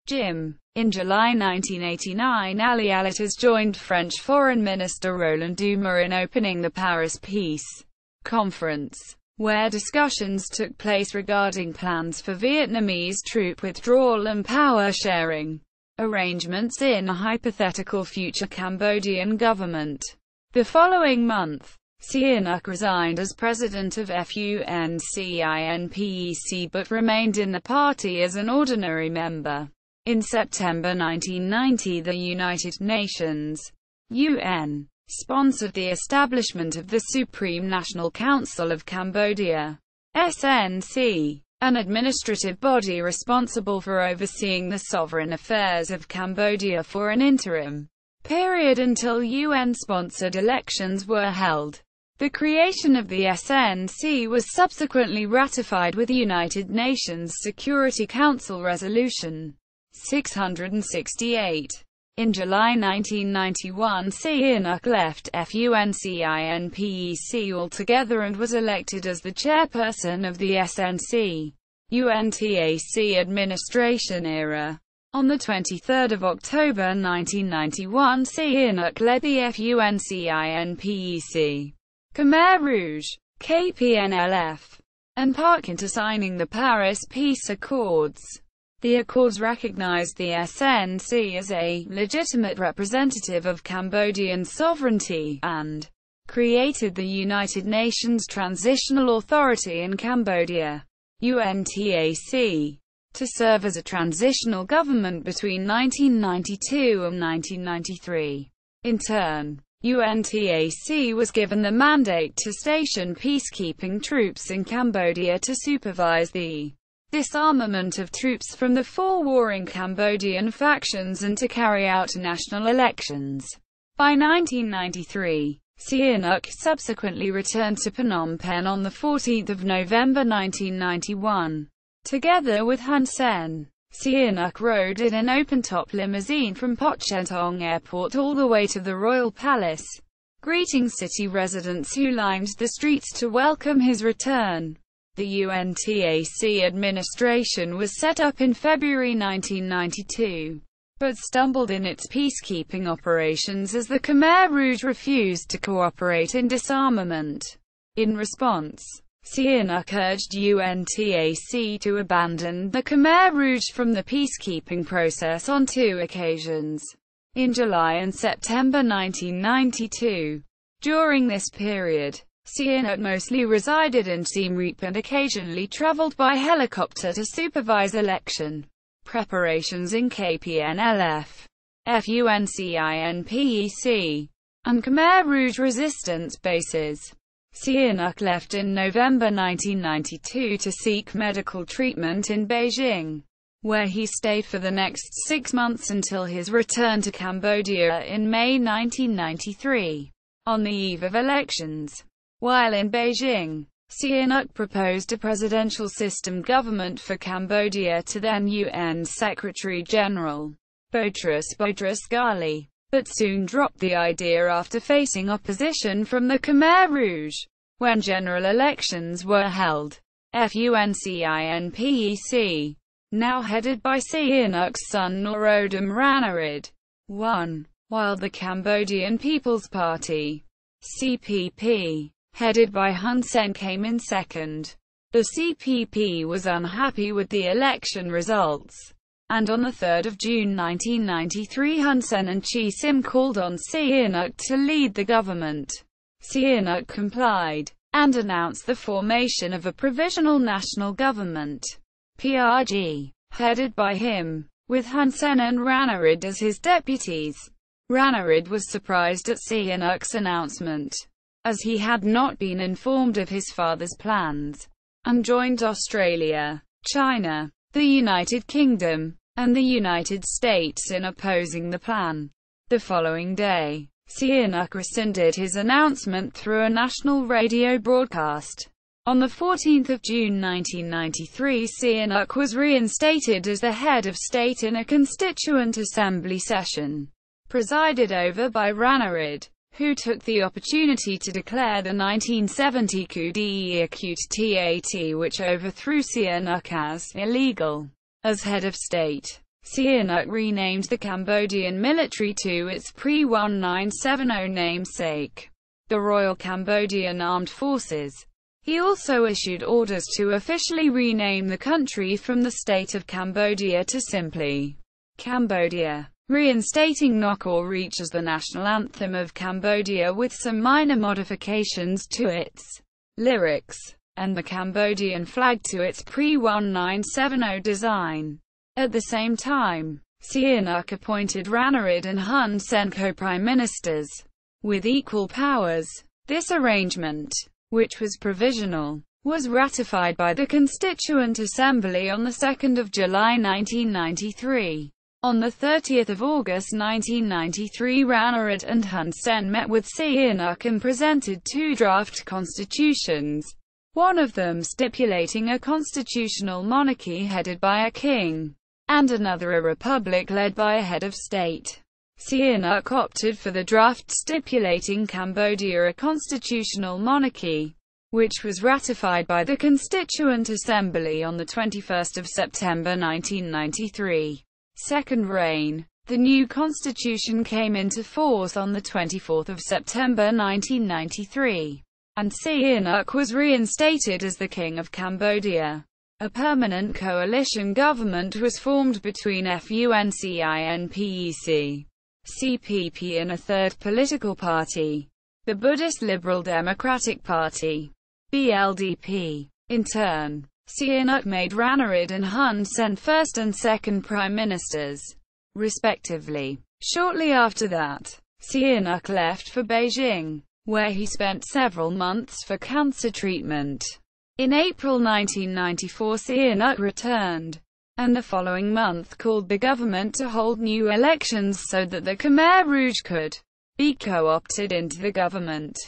JIM. In July 1989, Ali Alatas joined French Foreign Minister Roland Dumas in opening the Paris Peace Conference, where discussions took place regarding plans for Vietnamese troop withdrawal and power-sharing arrangements in a hypothetical future Cambodian government. The following month, Sihanouk resigned as president of FUNCINPEC but remained in the party as an ordinary member. In September 1990, the United Nations (UN) sponsored the establishment of the Supreme National Council of Cambodia (SNC), an administrative body responsible for overseeing the sovereign affairs of Cambodia for an interim period until UN-sponsored elections were held. The creation of the SNC was subsequently ratified with United Nations Security Council Resolution 668. In July 1991, Sihanouk left FUNCINPEC altogether and was elected as the chairperson of the SNC UNTAC administration era. On 23 October 1991, Sihanouk led the FUNCINPEC, Khmer Rouge, KPNLF, and PARC into signing the Paris Peace Accords. The accords recognized the SNC as a legitimate representative of Cambodian sovereignty, and created the United Nations Transitional Authority in Cambodia, UNTAC, to serve as a transitional government between 1992 and 1993. In turn, UNTAC was given the mandate to station peacekeeping troops in Cambodia to supervise the disarmament of troops from the four warring Cambodian factions and to carry out national elections. By 1993, Sihanouk subsequently returned to Phnom Penh on 14 November 1991. Together with Hun Sen, Sihanouk rode in an open-top limousine from Pracheachon Airport all the way to the Royal Palace, greeting city residents who lined the streets to welcome his return. The UNTAC administration was set up in February 1992, but stumbled in its peacekeeping operations as the Khmer Rouge refused to cooperate in disarmament. In response, Sihanouk urged UNTAC to abandon the Khmer Rouge from the peacekeeping process on two occasions, in July and September 1992. During this period, Sihanouk mostly resided in Siem Reap and occasionally traveled by helicopter to supervise election preparations in KPNLF, FUNCINPEC, and Khmer Rouge resistance bases. Sihanouk left in November 1992 to seek medical treatment in Beijing, where he stayed for the next 6 months until his return to Cambodia in May 1993, on the eve of elections. While in Beijing, Sihanouk proposed a presidential system government for Cambodia to then UN Secretary-General Boutros Ghali, but soon dropped the idea after facing opposition from the Khmer Rouge. When general elections were held, FUNCINPEC, now headed by Sihanouk's son Norodom Suramarit, won, while the Cambodian People's Party, CPP, headed by Hun Sen, came in second. The CPP was unhappy with the election results, and on 3 June 1993 Hun Sen and Chi Sim called on Sihanouk to lead the government. Sihanouk complied, and announced the formation of a Provisional National Government, PRG, headed by him, with Hun Sen and Suramarit as his deputies. Suramarit was surprised at Sihanouk's announcement, as he had not been informed of his father's plans, and joined Australia, China, the United Kingdom, and the United States in opposing the plan. The following day, Sihanouk rescinded his announcement through a national radio broadcast. On 14 June 1993, Sihanouk was reinstated as the head of state in a Constituent Assembly session, presided over by Suramarit, who took the opportunity to declare the 1970 coup d'état, which overthrew Sihanouk as illegal. As head of state, Sihanouk renamed the Cambodian military to its pre-1970 namesake, the Royal Cambodian Armed Forces. He also issued orders to officially rename the country from the State of Cambodia to simply Cambodia. reinstating Nok or Reach as the national anthem of Cambodia with some minor modifications to its lyrics, and the Cambodian flag to its pre-1970 design. At the same time, Sihanouk appointed Ranariddh and Hun Sen co-prime ministers, with equal powers. This arrangement, which was provisional, was ratified by the Constituent Assembly on 2 July 1993. On 30 August 1993, Ranariddh and Hun Sen met with Sihanouk and presented two draft constitutions, one of them stipulating a constitutional monarchy headed by a king, and another a republic led by a head of state. Sihanouk opted for the draft stipulating Cambodia a constitutional monarchy, which was ratified by the Constituent Assembly on 21 September 1993. Second reign. The new constitution came into force on 24 September 1993, and Sihanouk was reinstated as the King of Cambodia. A permanent coalition government was formed between FUNCINPEC, CPP and a third political party, the Buddhist Liberal Democratic Party, BLDP. In turn, Sihanouk made Ranariddh and Hun Sen first and second prime ministers, respectively. Shortly after that, Sihanouk left for Beijing, where he spent several months for cancer treatment. In April 1994, Sihanouk returned, and the following month called the government to hold new elections so that the Khmer Rouge could be co-opted into the government.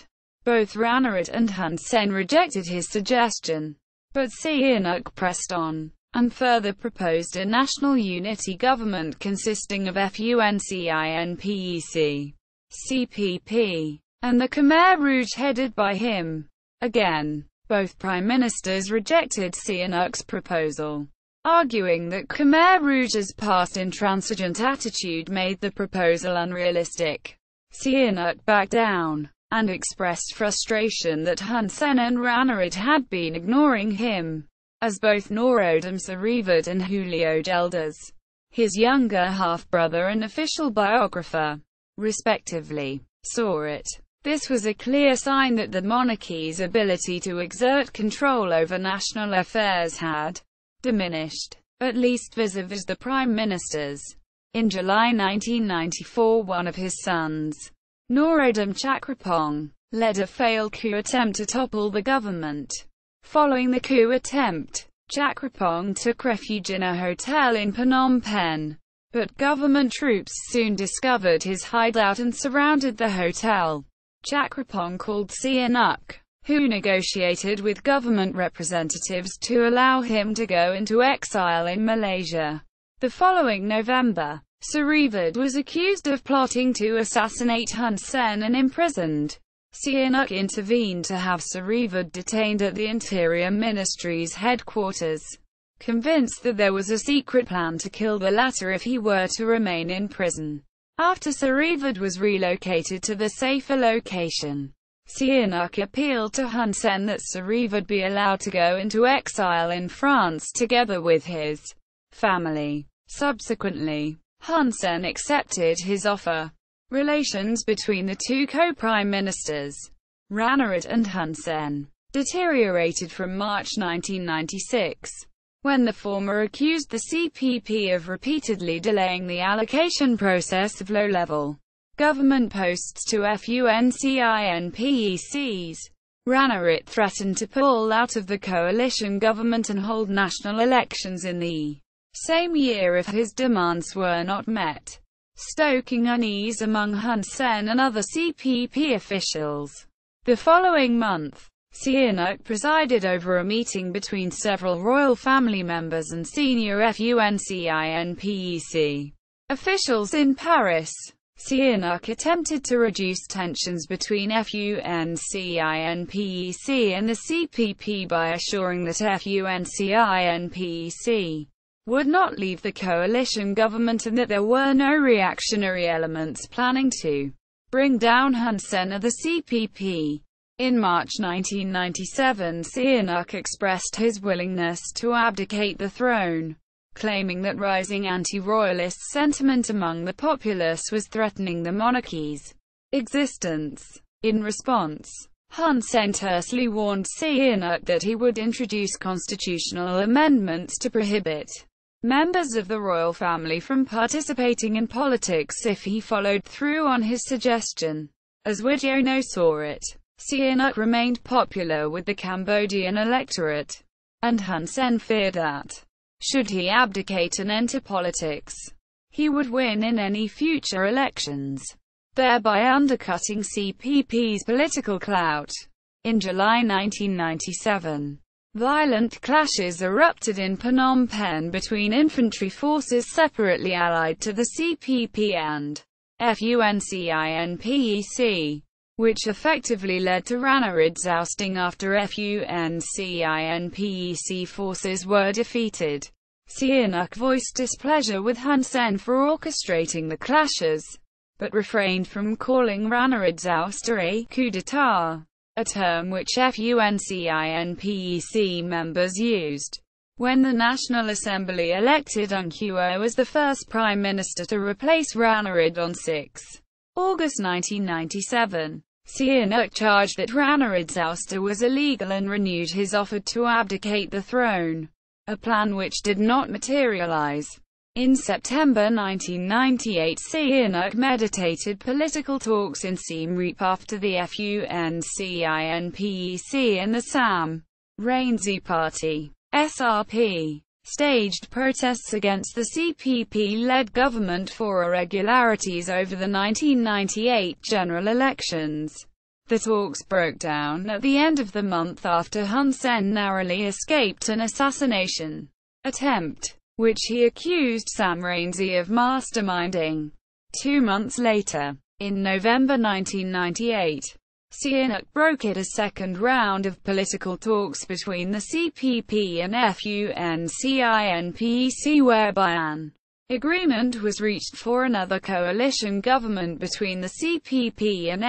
Both Ranariddh and Hun Sen rejected his suggestion, but Sihanouk pressed on, and further proposed a national unity government consisting of FUNCINPEC, CPP, and the Khmer Rouge headed by him. Again, both prime ministers rejected Sihanouk's proposal, arguing that Khmer Rouge's past intransigent attitude made the proposal unrealistic. Sihanouk backed down, and expressed frustration that Hun Sen and Ranariddh had been ignoring him, as both Norodom Suramarit and Julio Geldas, his younger half-brother and official biographer, respectively, saw it. This was a clear sign that the monarchy's ability to exert control over national affairs had diminished, at least vis-à-vis the prime ministers. In July 1994, one of his sons, Norodom Chakrapong, led a failed coup attempt to topple the government. Following the coup attempt, Chakrapong took refuge in a hotel in Phnom Penh, but government troops soon discovered his hideout and surrounded the hotel. Chakrapong called Sihanouk, who negotiated with government representatives to allow him to go into exile in Malaysia. The following November, Suramarit was accused of plotting to assassinate Hun Sen and imprisoned. Sihanouk intervened to have Suramarit detained at the Interior Ministry's headquarters, convinced that there was a secret plan to kill the latter if he were to remain in prison. After Suramarit was relocated to the safer location, Sihanouk appealed to Hun Sen that Suramarit be allowed to go into exile in France together with his family. Subsequently, Hun Sen accepted his offer. Relations between the two co-prime ministers, Ranariddh and Hun Sen, deteriorated from March 1996, when the former accused the CPP of repeatedly delaying the allocation process of low-level government posts to FUNCINPECs. Ranariddh threatened to pull out of the coalition government and hold national elections in the same year if his demands were not met, stoking unease among Hun Sen and other CPP officials. The following month, Sihanouk presided over a meeting between several royal family members and senior FUNCINPEC officials in Paris. Sihanouk attempted to reduce tensions between FUNCINPEC and the CPP by assuring that FUNCINPEC would not leave the coalition government and that there were no reactionary elements planning to bring down Hun Sen or the CPP. In March 1997, Sihanouk expressed his willingness to abdicate the throne. claiming that rising anti-royalist sentiment among the populace was threatening the monarchy's existence. In response, Hun Sen tersely warned Sihanouk that he would introduce constitutional amendments to prohibit members of the royal family from participating in politics if he followed through on his suggestion. As Widono saw it, Sihanouk remained popular with the Cambodian electorate, and Hun Sen feared that, should he abdicate and enter politics, he would win in any future elections, thereby undercutting CPP's political clout. In July 1997, violent clashes erupted in Phnom Penh between infantry forces separately allied to the CPP and FUNCINPEC, which effectively led to Ranarid's ousting after FUNCINPEC forces were defeated. Sihanouk voiced displeasure with Hun Sen for orchestrating the clashes, but refrained from calling Ranarid's ouster a coup d'état, a term which FUNCINPEC members used when the National Assembly elected Ung Huo as the first Prime Minister to replace Ranarid on 6 August 1997. Sihanouk charged that Ranarid's ouster was illegal and renewed his offer to abdicate the throne, a plan which did not materialize. In September 1998, Sihanouk meditated political talks in Siem Reap after the FUNCINPEC and the Sam Rainsy Party (SRP) staged protests against the CPP-led government for irregularities over the 1998 general elections. The talks broke down at the end of the month after Hun Sen narrowly escaped an assassination attempt, which he accused Sam Rainsy of masterminding. 2 months later, in November 1998, Sihanouk brokered a second round of political talks between the CPP and FUNCINPEC whereby an agreement was reached for another coalition government between the CPP and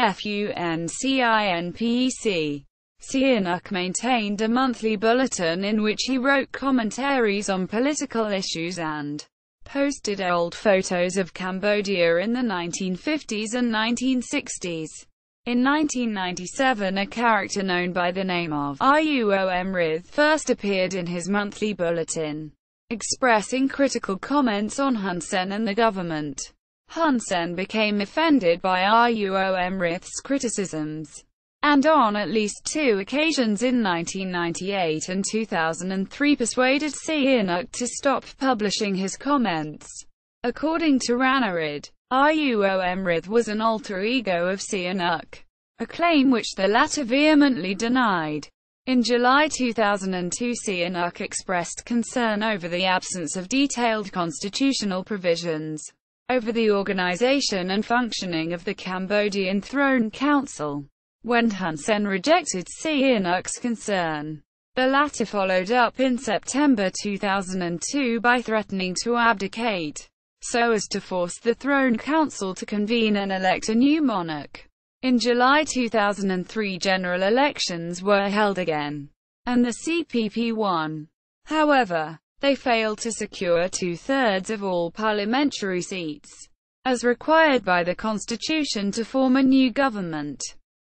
FUNCINPEC. Sihanouk maintained a monthly bulletin in which he wrote commentaries on political issues and posted old photos of Cambodia in the 1950s and 1960s. In 1997, a character known by the name of Ruom Rith first appeared in his monthly bulletin, expressing critical comments on Hun Sen and the government. Hun Sen became offended by Ruom Rith's criticisms, and on at least 2 occasions in 1998 and 2003 persuaded Sihanouk to stop publishing his comments. According to Ranarid, Ruom Rith was an alter ego of Sihanouk, a claim which the latter vehemently denied. In July 2002, Sihanouk expressed concern over the absence of detailed constitutional provisions over the organization and functioning of the Cambodian Throne Council. When Hun Sen rejected Sihanouk's concern, the latter followed up in September 2002 by threatening to abdicate, so as to force the Throne Council to convene and elect a new monarch. In July 2003, general elections were held again, and the CPP won. However, they failed to secure 2/3 of all parliamentary seats, as required by the constitution to form a new government.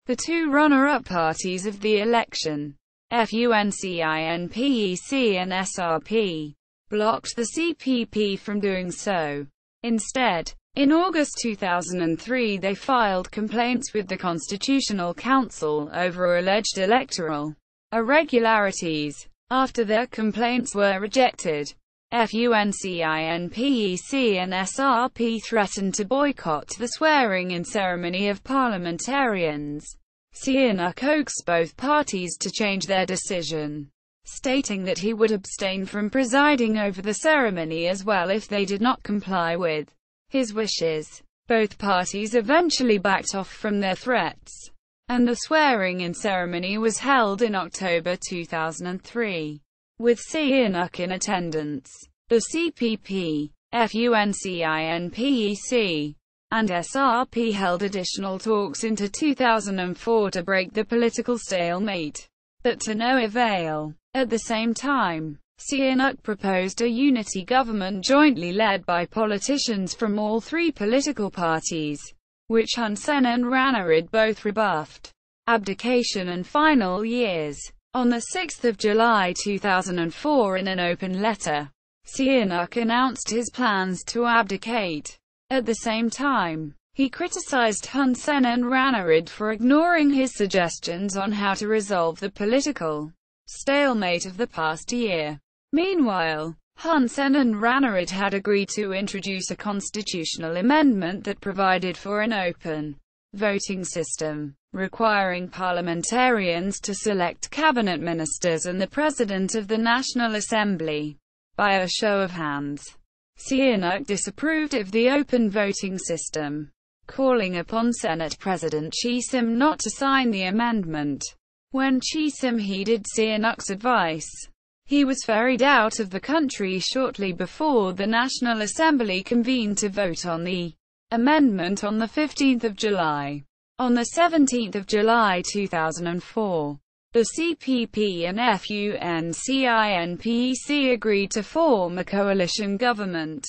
The 2 runner-up parties of the election, FUNCINPEC and SRP, blocked the CPP from doing so. Instead, in August 2003 they filed complaints with the Constitutional Council over alleged electoral irregularities. After their complaints were rejected, FUNCINPEC and SRP threatened to boycott the swearing-in ceremony of parliamentarians. Sihanouk coaxed both parties to change their decision, stating that he would abstain from presiding over the ceremony as well if they did not comply with his wishes. Both parties eventually backed off from their threats, and the swearing-in ceremony was held in October 2003. With Sihanouk in attendance, the CPP, FUNCINPEC, and SRP held additional talks into 2004 to break the political stalemate, but to no avail. At the same time, Sihanouk proposed a unity government jointly led by politicians from all three political parties, which Hun Sen and Ranariddh both rebuffed. Abdication and final years. On 6 July 2004, in an open letter, Sihanouk announced his plans to abdicate. At the same time, he criticized Hun Sen and Ranariddh for ignoring his suggestions on how to resolve the political stalemate of the past year. Meanwhile, Hun Sen and Ranariddh had agreed to introduce a constitutional amendment that provided for an open voting system, requiring parliamentarians to select cabinet ministers and the president of the National Assembly by a show of hands. Sihanouk disapproved of the open voting system, calling upon Senate President Chisim not to sign the amendment. When Chisim heeded Sihanouk's advice, he was ferried out of the country shortly before the National Assembly convened to vote on the amendment on 15 July. On 17 July 2004, the CPP and FUNCINPEC agreed to form a coalition government,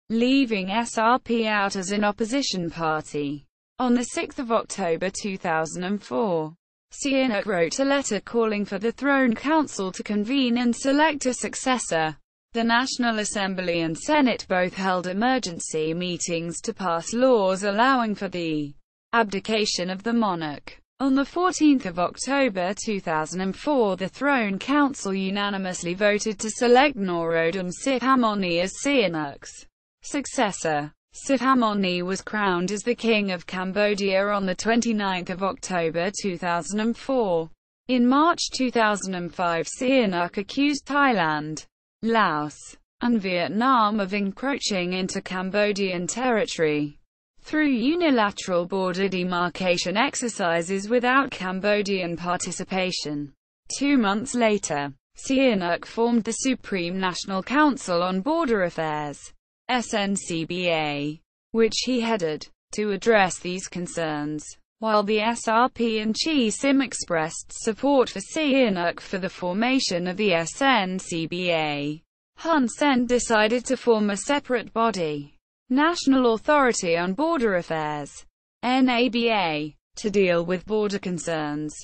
leaving SRP out as an opposition party. On 6 October 2004, Sihanouk wrote a letter calling for the Throne Council to convene and select a successor. The National Assembly and Senate both held emergency meetings to pass laws allowing for the abdication of the monarch. On 14 October 2004, the Throne Council unanimously voted to select Norodom Sihamoni as Sihanouk's successor. Sihamoni was crowned as the King of Cambodia on 29 October 2004. In March 2005, Sihanouk accused Thailand, Laos, and Vietnam of encroaching into Cambodian territory through unilateral border demarcation exercises without Cambodian participation. 2 months later, Sihanouk formed the Supreme National Council on Border Affairs, SNCBA, which he headed, to address these concerns. While the SRP and Chisim expressed support for Sihanouk for the formation of the SNCBA, Hun Sen decided to form a separate body, National Authority on Border Affairs, NABA, to deal with border concerns,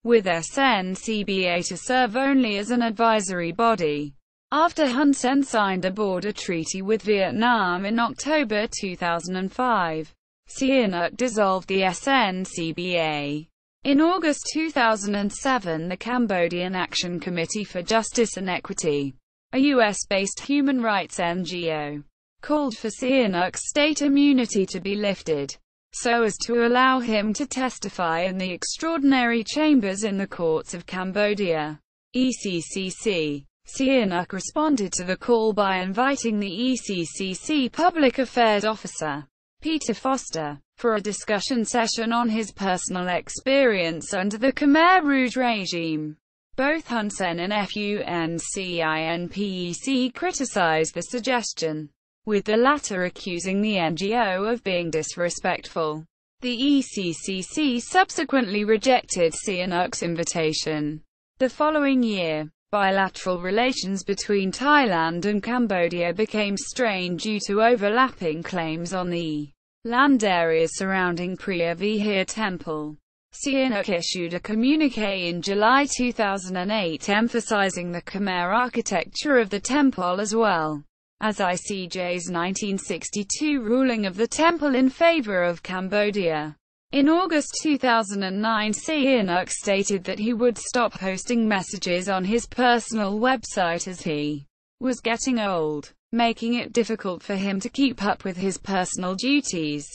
with SNCBA to serve only as an advisory body. After Hun Sen signed a border treaty with Vietnam in October 2005, Sihanouk dissolved the SNCBA. In August 2007, the Cambodian Action Committee for Justice and Equity, a US-based human rights NGO, called for Sihanouk's state immunity to be lifted, so as to allow him to testify in the extraordinary chambers in the courts of Cambodia, ECCC. Sihanouk responded to the call by inviting the ECCC Public Affairs Officer, Peter Foster, for a discussion session on his personal experience under the Khmer Rouge regime. Both Hun Sen and FUNCINPEC criticized the suggestion, with the latter accusing the NGO of being disrespectful. The ECCC subsequently rejected Sihanouk's invitation. The following year, bilateral relations between Thailand and Cambodia became strained due to overlapping claims on the land areas surrounding Pracheachon Temple. Sihanouk issued a communiqué in July 2008 emphasizing the Khmer architecture of the temple as well as ICJ's 1962 ruling of the temple in favor of Cambodia. In August 2009, Sihanouk stated that he would stop posting messages on his personal website as he was getting old, making it difficult for him to keep up with his personal duties.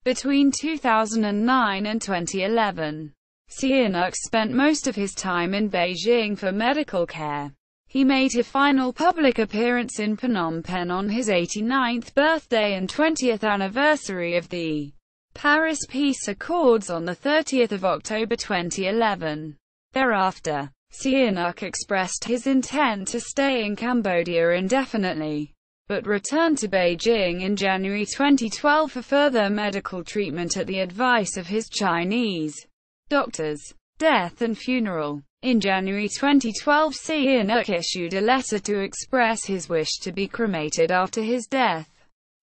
Between 2009 and 2011, Sihanouk spent most of his time in Beijing for medical care. He made his final public appearance in Phnom Penh on his 89th birthday and 20th anniversary of the Paris Peace Accords on 30 October 2011. Thereafter, Sihanouk expressed his intent to stay in Cambodia indefinitely, but returned to Beijing in January 2012 for further medical treatment at the advice of his Chinese doctors. death and funeral. In January 2012, Sihanouk issued a letter to express his wish to be cremated after his death,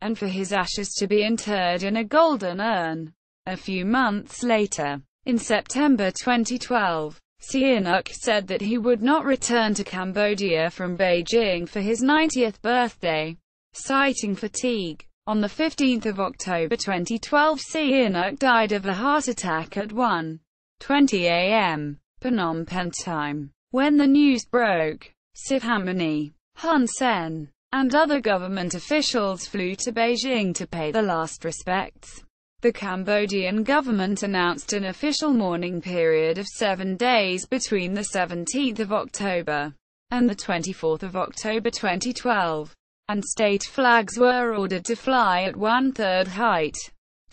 and for his ashes to be interred in a golden urn. A few months later, in September 2012, Sihanouk said that he would not return to Cambodia from Beijing for his 90th birthday, citing fatigue. On 15 October 2012, Sihanouk died of a heart attack at 1:20 a.m. Phnom Penh time. When the news broke, Sihamoni, Hun Sen, and other government officials flew to Beijing to pay the last respects. The Cambodian government announced an official mourning period of 7 days between the 17th of October and the 24th of October 2012, and state flags were ordered to fly at 1/3 height.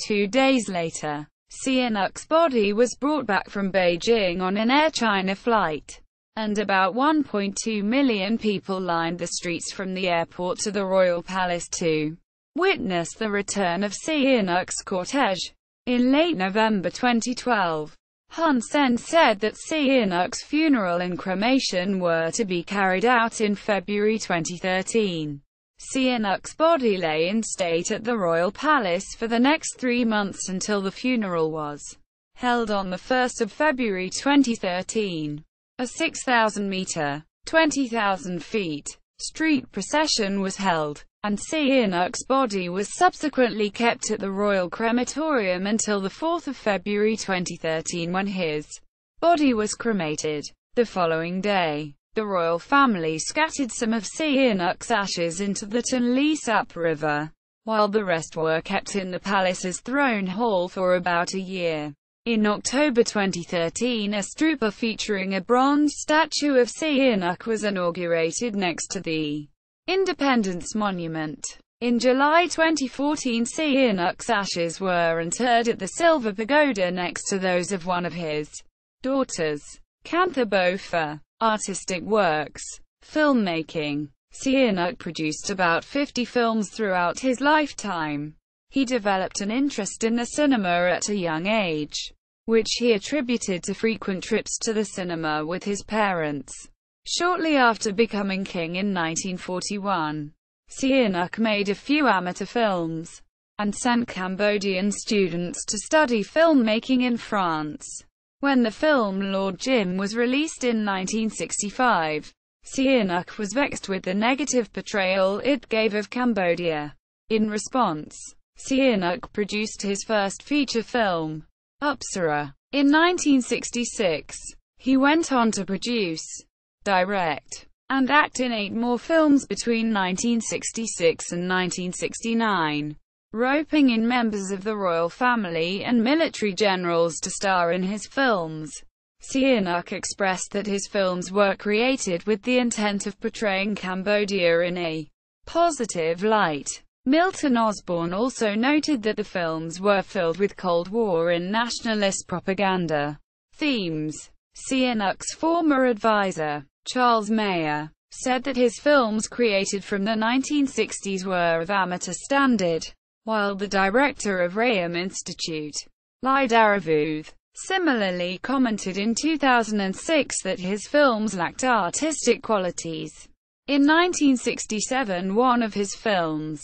2 days later, Sihanouk's body was brought back from Beijing on an Air China flight, and about 1.2 million people lined the streets from the airport to the royal palace to witness the return of Sihanouk's cortege. In late November 2012, Hun Sen said that Sihanouk's funeral and cremation were to be carried out in February 2013. Sihanouk's body lay in state at the royal palace for the next 3 months until the funeral was held on 1 February 2013. A 6,000-meter (20,000 feet) street procession was held, and Sihanouk's body was subsequently kept at the royal crematorium until 4 February 2013, when his body was cremated. The following day, the royal family scattered some of Sihanouk's ashes into the Tonle Sap River, while the rest were kept in the palace's throne hall for about a year. In October 2013, a stupa featuring a bronze statue of Sihanouk was inaugurated next to the Independence Monument. In July 2014, Sihanouk's ashes were interred at the Silver Pagoda next to those of one of his daughters, Kantha Bopha. Artistic works. Filmmaking. Sihanouk produced about 50 films throughout his lifetime. He developed an interest in the cinema at a young age, which he attributed to frequent trips to the cinema with his parents. Shortly after becoming king in 1941, Sihanouk made a few amateur films, and sent Cambodian students to study filmmaking in France. When the film Lord Jim was released in 1965, Sihanouk was vexed with the negative portrayal it gave of Cambodia. In response, Sihanouk produced his first feature film, Upsara. In 1966, he went on to produce, direct, and act in 8 more films between 1966 and 1969. Roping in members of the royal family and military generals to star in his films. Sihanouk expressed that his films were created with the intent of portraying Cambodia in a positive light. Milton Osborne also noted that the films were filled with Cold War and nationalist propaganda themes. Sihanouk's former advisor, Charles Mayer, said that his films created from the 1960s were of amateur standard, while the director of Rayam Institute, Norodom Sihanouk, similarly commented in 2006 that his films lacked artistic qualities. In 1967, one of his films,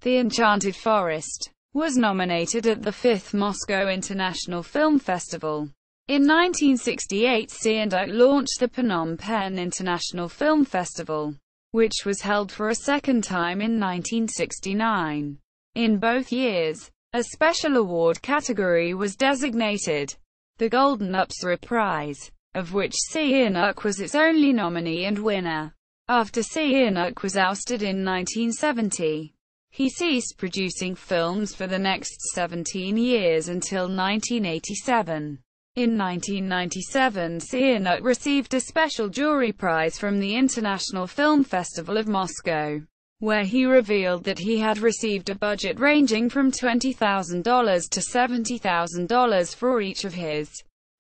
The Enchanted Forest, was nominated at the 5th Moscow International Film Festival. In 1968, Sihanouk launched the Phnom Penh International Film Festival, which was held for a second time in 1969. In both years, a special award category was designated, the Golden Upsara Prize, of which Sihanouk was its only nominee and winner. After Sihanouk was ousted in 1970, he ceased producing films for the next 17 years until 1987. In 1997, Sihanouk received a special jury prize from the International Film Festival of Moscow, where he revealed that he had received a budget ranging from $20,000 to $70,000 for each of his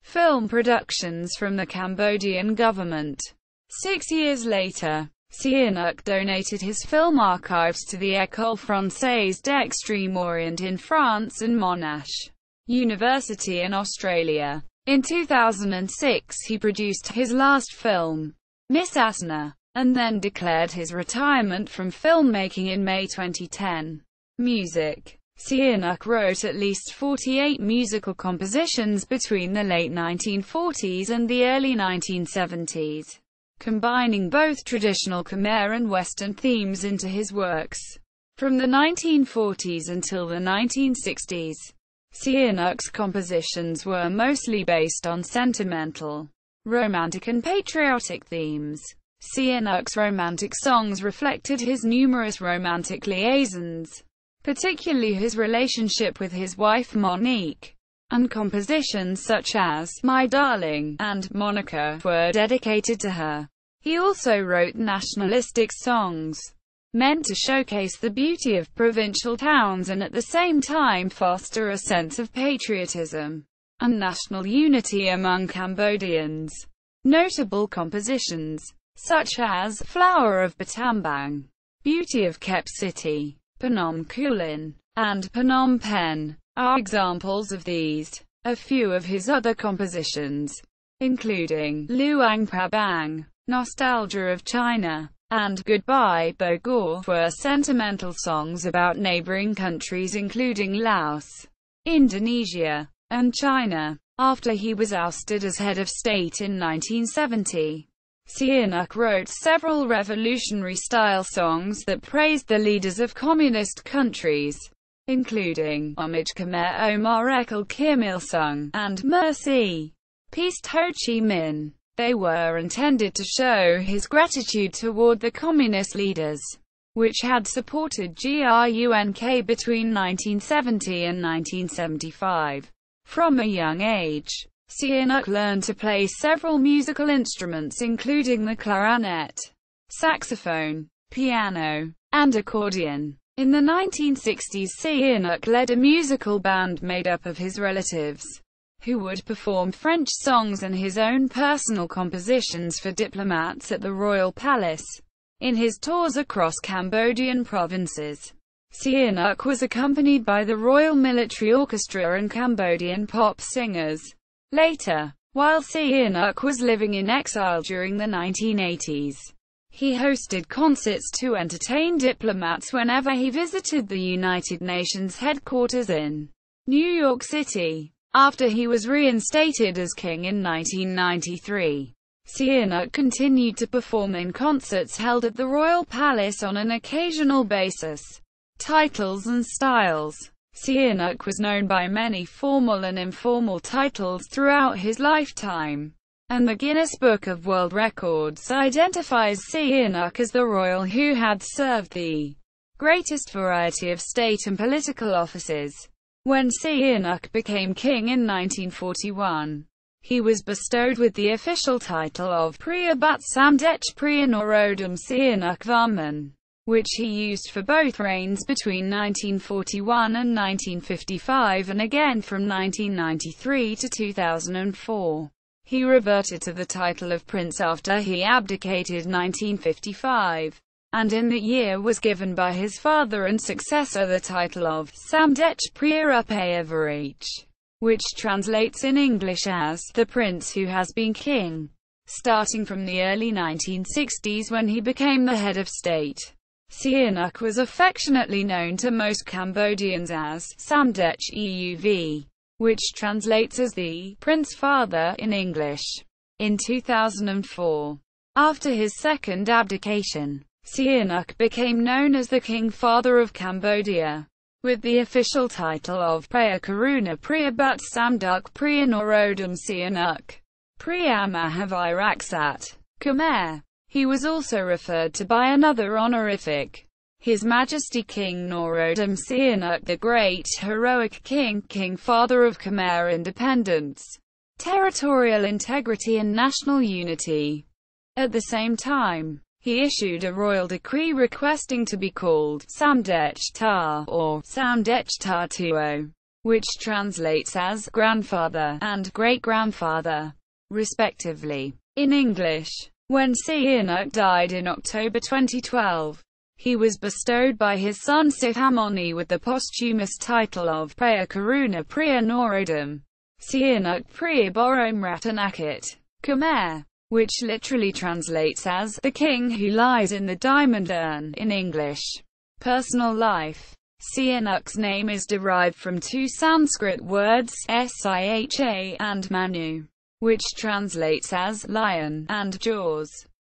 film productions from the Cambodian government. 6 years later, Sihanouk donated his film archives to the École Française d'Extrême Orient in France and Monash University in Australia. In 2006 he produced his last film, Miss Asna, and then declared his retirement from filmmaking in May 2010. Music. Sihanouk wrote at least 48 musical compositions between the late 1940s and the early 1970s, combining both traditional Khmer and Western themes into his works. From the 1940s until the 1960s, Sihanouk's compositions were mostly based on sentimental, romantic and patriotic themes. Sihanouk's romantic songs reflected his numerous romantic liaisons, particularly his relationship with his wife Monique, and compositions such as My Darling and Monica were dedicated to her. He also wrote nationalistic songs, meant to showcase the beauty of provincial towns and at the same time foster a sense of patriotism and national unity among Cambodians. Notable compositions, such as Flower of Battambang, Beauty of Kep City, Phnom Kulin, and Phnom Penh, are examples of these. A few of his other compositions, including Luang Prabang, Nostalgia of China, and Goodbye Bogor, were sentimental songs about neighboring countries including Laos, Indonesia, and China. After he was ousted as head of state in 1970, Sihanouk wrote several revolutionary-style songs that praised the leaders of communist countries, including Homage Khmer Omar Ekal Kim Il Sung and Mercy, Peace Ho Chi Minh. They were intended to show his gratitude toward the communist leaders, which had supported GRUNK between 1970 and 1975. From a young age, Sihanouk learned to play several musical instruments including the clarinet, saxophone, piano, and accordion. In the 1960s, Sihanouk led a musical band made up of his relatives, who would perform French songs and his own personal compositions for diplomats at the Royal Palace. In his tours across Cambodian provinces, Sihanouk was accompanied by the Royal Military Orchestra and Cambodian pop singers. Later, while Sihanouk was living in exile during the 1980s, he hosted concerts to entertain diplomats whenever he visited the United Nations headquarters in New York City. After he was reinstated as king in 1993, Sihanouk continued to perform in concerts held at the Royal Palace on an occasional basis. Titles and styles. Sihanouk was known by many formal and informal titles throughout his lifetime, and the Guinness Book of World Records identifies Sihanouk as the royal who had served the greatest variety of state and political offices. When Sihanouk became king in 1941, he was bestowed with the official title of Priya But Samdech Priya Norodom Sihanouk Varman, which he used for both reigns between 1941 and 1955 and again from 1993 to 2004. He reverted to the title of prince after he abdicated 1955, and in that year was given by his father and successor the title of Samdech Priya Upayavaraich, which translates in English as the prince who has been king. Starting from the early 1960s when he became the head of state, Sihanouk was affectionately known to most Cambodians as Samdech Euv, which translates as the Prince Father in English. In 2004, after his second abdication, Sihanouk became known as the King Father of Cambodia, with the official title of Priya Karuna Priya But Samduk Priya Norodom Sihanouk Priya Mahaviraksat Khmer. He was also referred to by another honorific, His Majesty King Norodom Sihanouk the Great Heroic King, King Father of Khmer Independence, Territorial Integrity and National Unity. At the same time, he issued a royal decree requesting to be called Samdech Ta or Samdech Ta Tuo, which translates as grandfather and great-grandfather, respectively, in English. When Sihanouk died in October 2012, he was bestowed by his son Sihamoni with the posthumous title of Priya Karuna Priya Norodom Sihanouk Priaborom Ratanakit, Khmer, which literally translates as "the king who lies in the diamond urn" in English. Personal life. Sihanouk's name is derived from two Sanskrit words, Siha and Manu, which translates as lion and jaws,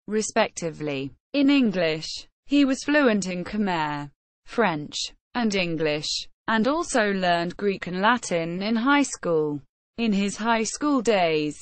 respectively. In English, he was fluent in Khmer, French, and English, and also learned Greek and Latin in high school. In his high school days,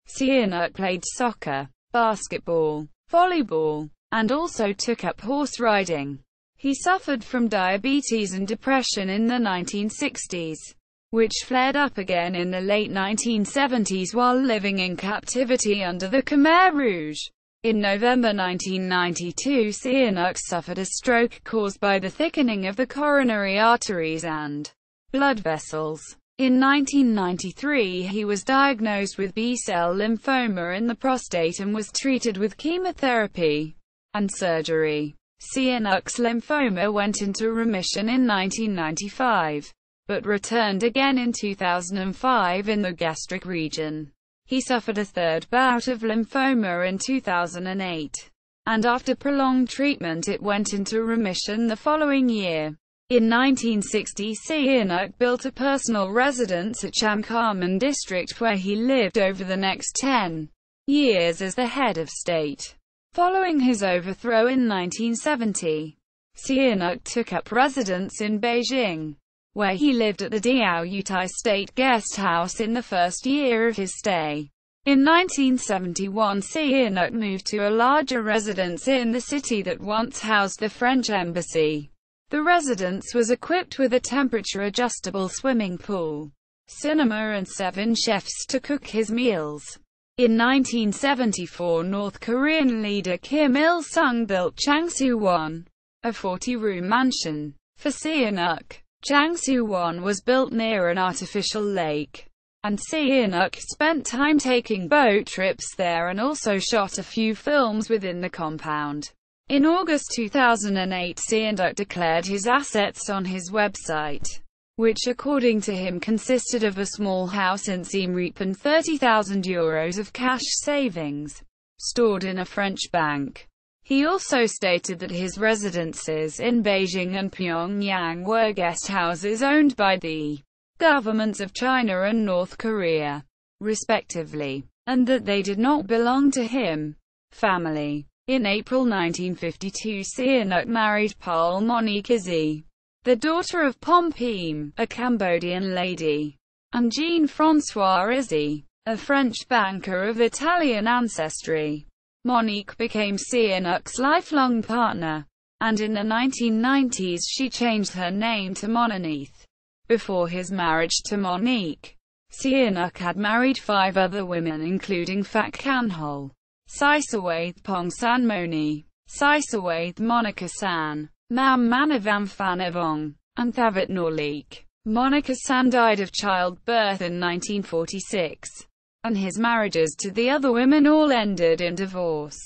Sihanouk played soccer, basketball, volleyball, and also took up horse riding. He suffered from diabetes and depression in the 1960s, which flared up again in the late 1970s while living in captivity under the Khmer Rouge. In November 1992, Sihanouk suffered a stroke caused by the thickening of the coronary arteries and blood vessels. In 1993, he was diagnosed with B-cell lymphoma in the prostate and was treated with chemotherapy and surgery. Sihanouk's lymphoma went into remission in 1995, but returned again in 2005 in the gastric region. He suffered a third bout of lymphoma in 2008, and after prolonged treatment it went into remission the following year. In 1960, Sihanouk built a personal residence at Sangkum district where he lived over the next 10 years as the head of state. Following his overthrow in 1970, Sihanouk took up residence in Beijing, where he lived at the Diaoyutai State Guest House in the first year of his stay. In 1971, Sihanouk moved to a larger residence in the city that once housed the French embassy. The residence was equipped with a temperature-adjustable swimming pool, cinema and 7 chefs to cook his meals. In 1974, North Korean leader Kim Il-sung built Changsu-won, a 40-room mansion, for Sihanouk. Changsu-won was built near an artificial lake, and Sihanouk spent time taking boat trips there and also shot a few films within the compound. In August 2008, Sihanouk declared his assets on his website, which according to him consisted of a small house in Siem Reap and €30,000 of cash savings, stored in a French bank. He also stated that his residences in Beijing and Pyongyang were guest houses owned by the governments of China and North Korea, respectively, and that they did not belong to him. Family. In April 1952, Sihanouk married Paul Monique Izzy, the daughter of Pompime, a Cambodian lady, and Jean-François Izzy, a French banker of Italian ancestry. Monique became Sihanouk's lifelong partner, and in the 1990s she changed her name to Mononith. Before his marriage to Monique, Sihanouk had married 5 other women including Phak Kanhol, Sisowath Pongsanmoni, Sisowath Monica San, Mam Manavam Phanavong, and Thavit Norlik. Monica San died of childbirth in 1946, and his marriages to the other women all ended in divorce.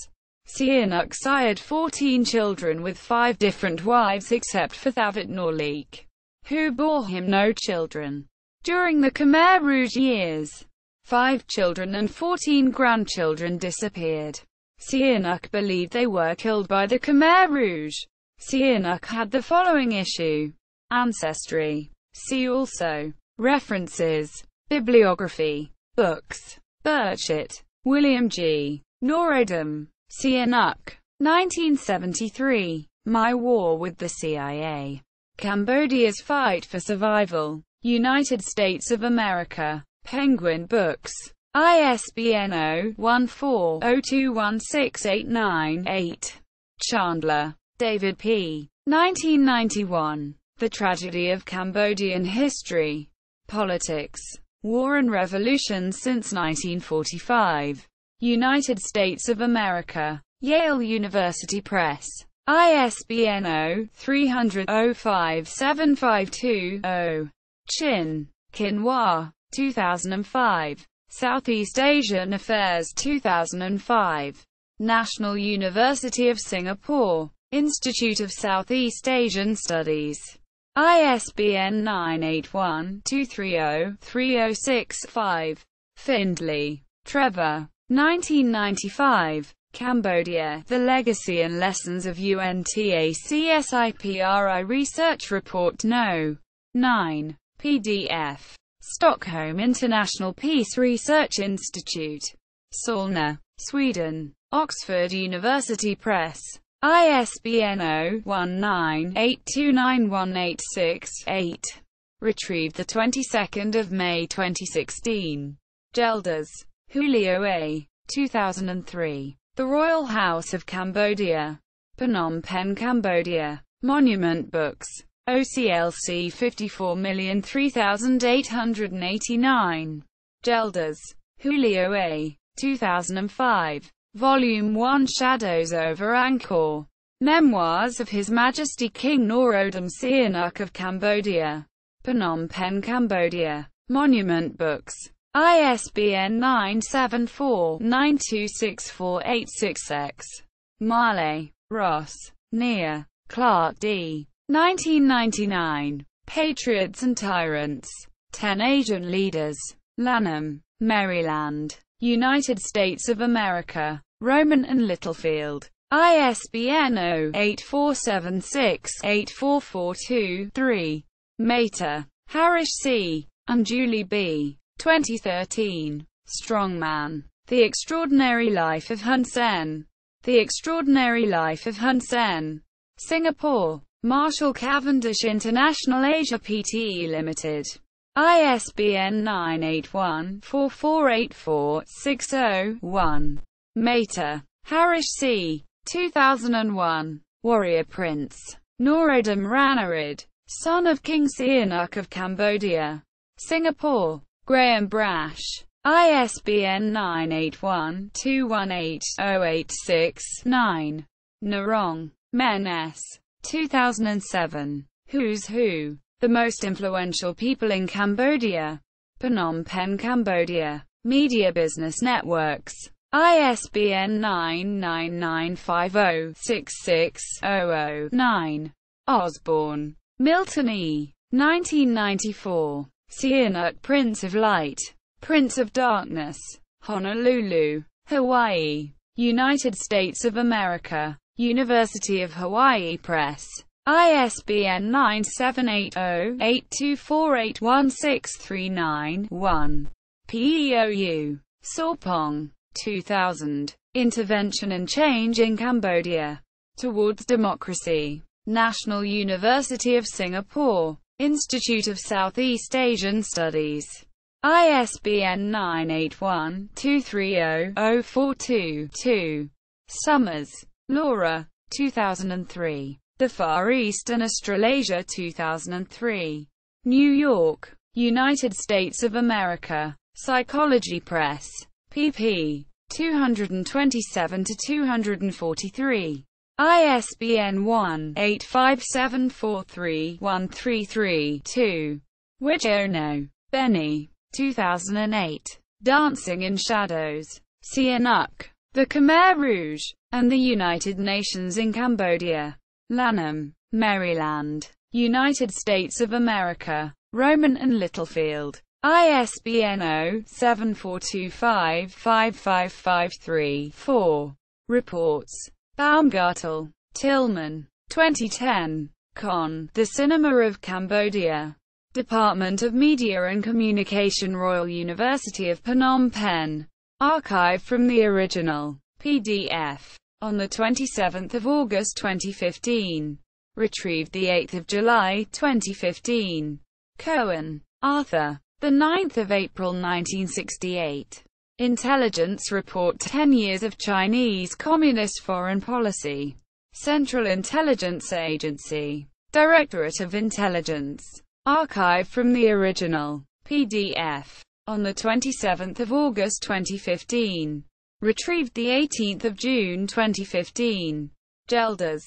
Sihanouk sired 14 children with 5 different wives except for Thavit Norlik, who bore him no children. During the Khmer Rouge years, 5 children and 14 grandchildren disappeared. Sihanouk believed they were killed by the Khmer Rouge. Sihanouk had the following issue: Ancestry. See also. References. Bibliography. Books. Burchett, William G. Norodom Sihanouk. 1973. My War with the CIA. Cambodia's Fight for Survival. United States of America. Penguin Books. ISBN 0-14-021689-8. Chandler, David P. 1991. The Tragedy of Cambodian History, Politics, War and Revolution since 1945. United States of America. Yale University Press. ISBN 0-300-05752-0. Chin, Kinhwa. 2005. Southeast Asian Affairs 2005. National University of Singapore. Institute of Southeast Asian Studies. ISBN 981-230-3065. Findley, Trevor. 1995. Cambodia, The Legacy and Lessons of UNTACSIPRI Research Report No. 9. PDF. Stockholm International Peace Research Institute. Solna, Sweden. Oxford University Press. ISBN 0-19-829186-8. Retrieved the 22nd of May 2016. Gelders, Julio A. 2003. The Royal House of Cambodia. Phnom Penh, Cambodia. Monument Books. OCLC 54,003,889. Gelders, Julio A. 2005. Volume 1 Shadows over Angkor. Memoirs of His Majesty King Norodom Sihanouk of Cambodia. Phnom Penh, Cambodia. Monument Books. ISBN 974-926486-X. Marley, Ross, Nia, Clark D. 1999. Patriots and Tyrants. 10 Asian Leaders. Lanham, Maryland, United States of America. Rowman and Littlefield. ISBN 0-8476-84423-3. Mater, Harish C. and Julie B. 2013. Strongman. The Extraordinary Life of Hun Sen. The Extraordinary Life of Hun Sen. Singapore. Marshall Cavendish International Asia Pte. Limited. ISBN 981-4484-60-1. Mater, Harish C. 2001. Warrior Prince. Norodom Suramarit, son of King Sihanouk of Cambodia. Singapore. Graham Brash. ISBN 981-218-086-9. Narong, Men S. 2007. Who's Who? The Most Influential People in Cambodia. Phnom Penh, Cambodia. Media Business Networks. ISBN 99950-6600-9. Osborne, Milton E. 1994. Sihanouk, Prince of Light, Prince of Darkness. Honolulu, Hawaii, United States of America. University of Hawaii Press. ISBN 978-0-8248-1639-1. PEOU. Sorpong. 2000. Intervention and Change in Cambodia. Towards Democracy. National University of Singapore. Institute of Southeast Asian Studies. ISBN 981-230-042-2. Summers, Laura. 2003. The Far East and Australasia 2003. New York, United States of America. Psychology Press. pp. 227-243. ISBN 1-85743-133-2. Wichono, Benny. 2008. Dancing in Shadows. Sihanouk, the Khmer Rouge, and the United Nations in Cambodia. Lanham, Maryland, United States of America. Rowman and Littlefield. ISBN 0-7425-5553-4. Reports. Baumgartel, Tillman. 2010. Con. The Cinema of Cambodia. Department of Media and Communication, Royal University of Phnom Penh. Archive from the original. PDF. On 27 August 2015. Retrieved 8 July 2015. Cohen, Arthur. 9 April 1968. Intelligence Report 10 Years of Chinese Communist Foreign Policy. Central Intelligence Agency. Directorate of Intelligence. Archive from the original. PDF. On 27 August 2015. Retrieved 18 June 2015. Gelders,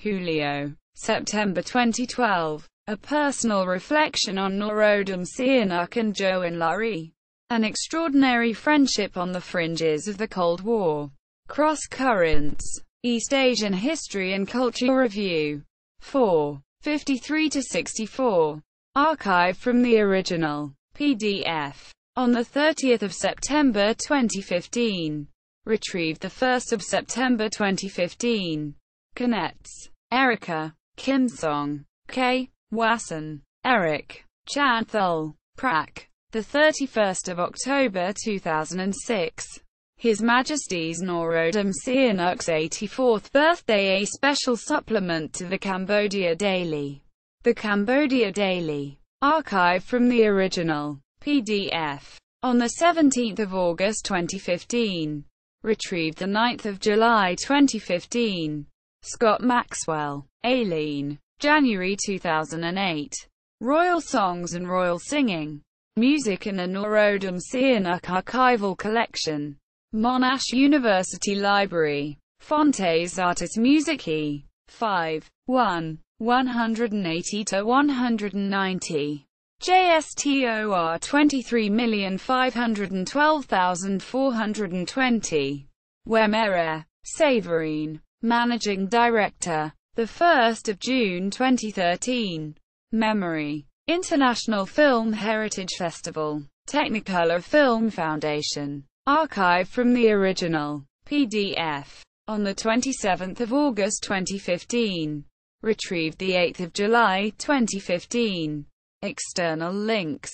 Julio. September 2012. A Personal Reflection on Norodom Sihanouk and Joan Lurie. An Extraordinary Friendship on the Fringes of the Cold War. Cross Currents. East Asian History and Culture Review. 4. 53-64. Archived from the original. PDF. On 30 September 2015. Retrieved 1 September 2015. Connects. Erica. Kim Song. K. Wasson. Eric. Chanthal. Prak. 31 October 2006. His Majesty's Norodom Sihanouk's 84th birthday, a special supplement to the Cambodia Daily. The Cambodia Daily. Archived from the original. PDF. On 17 August 2015. Retrieved 9 July 2015. Scott Maxwell. Aileen. January 2008. Royal Songs and Royal Singing. Music in the Norodom Sihanouk Archival Collection. Monash University Library. Fontes Artis Musicae. 5. 1. 180-190. JSTOR 23512420. Wemere. Saverine. Managing Director. 1 June 2013. Memory. International Film Heritage Festival. Technicolor Film Foundation. Archived from the original. PDF. On 27 August 2015. Retrieved 8 July 2015. External links.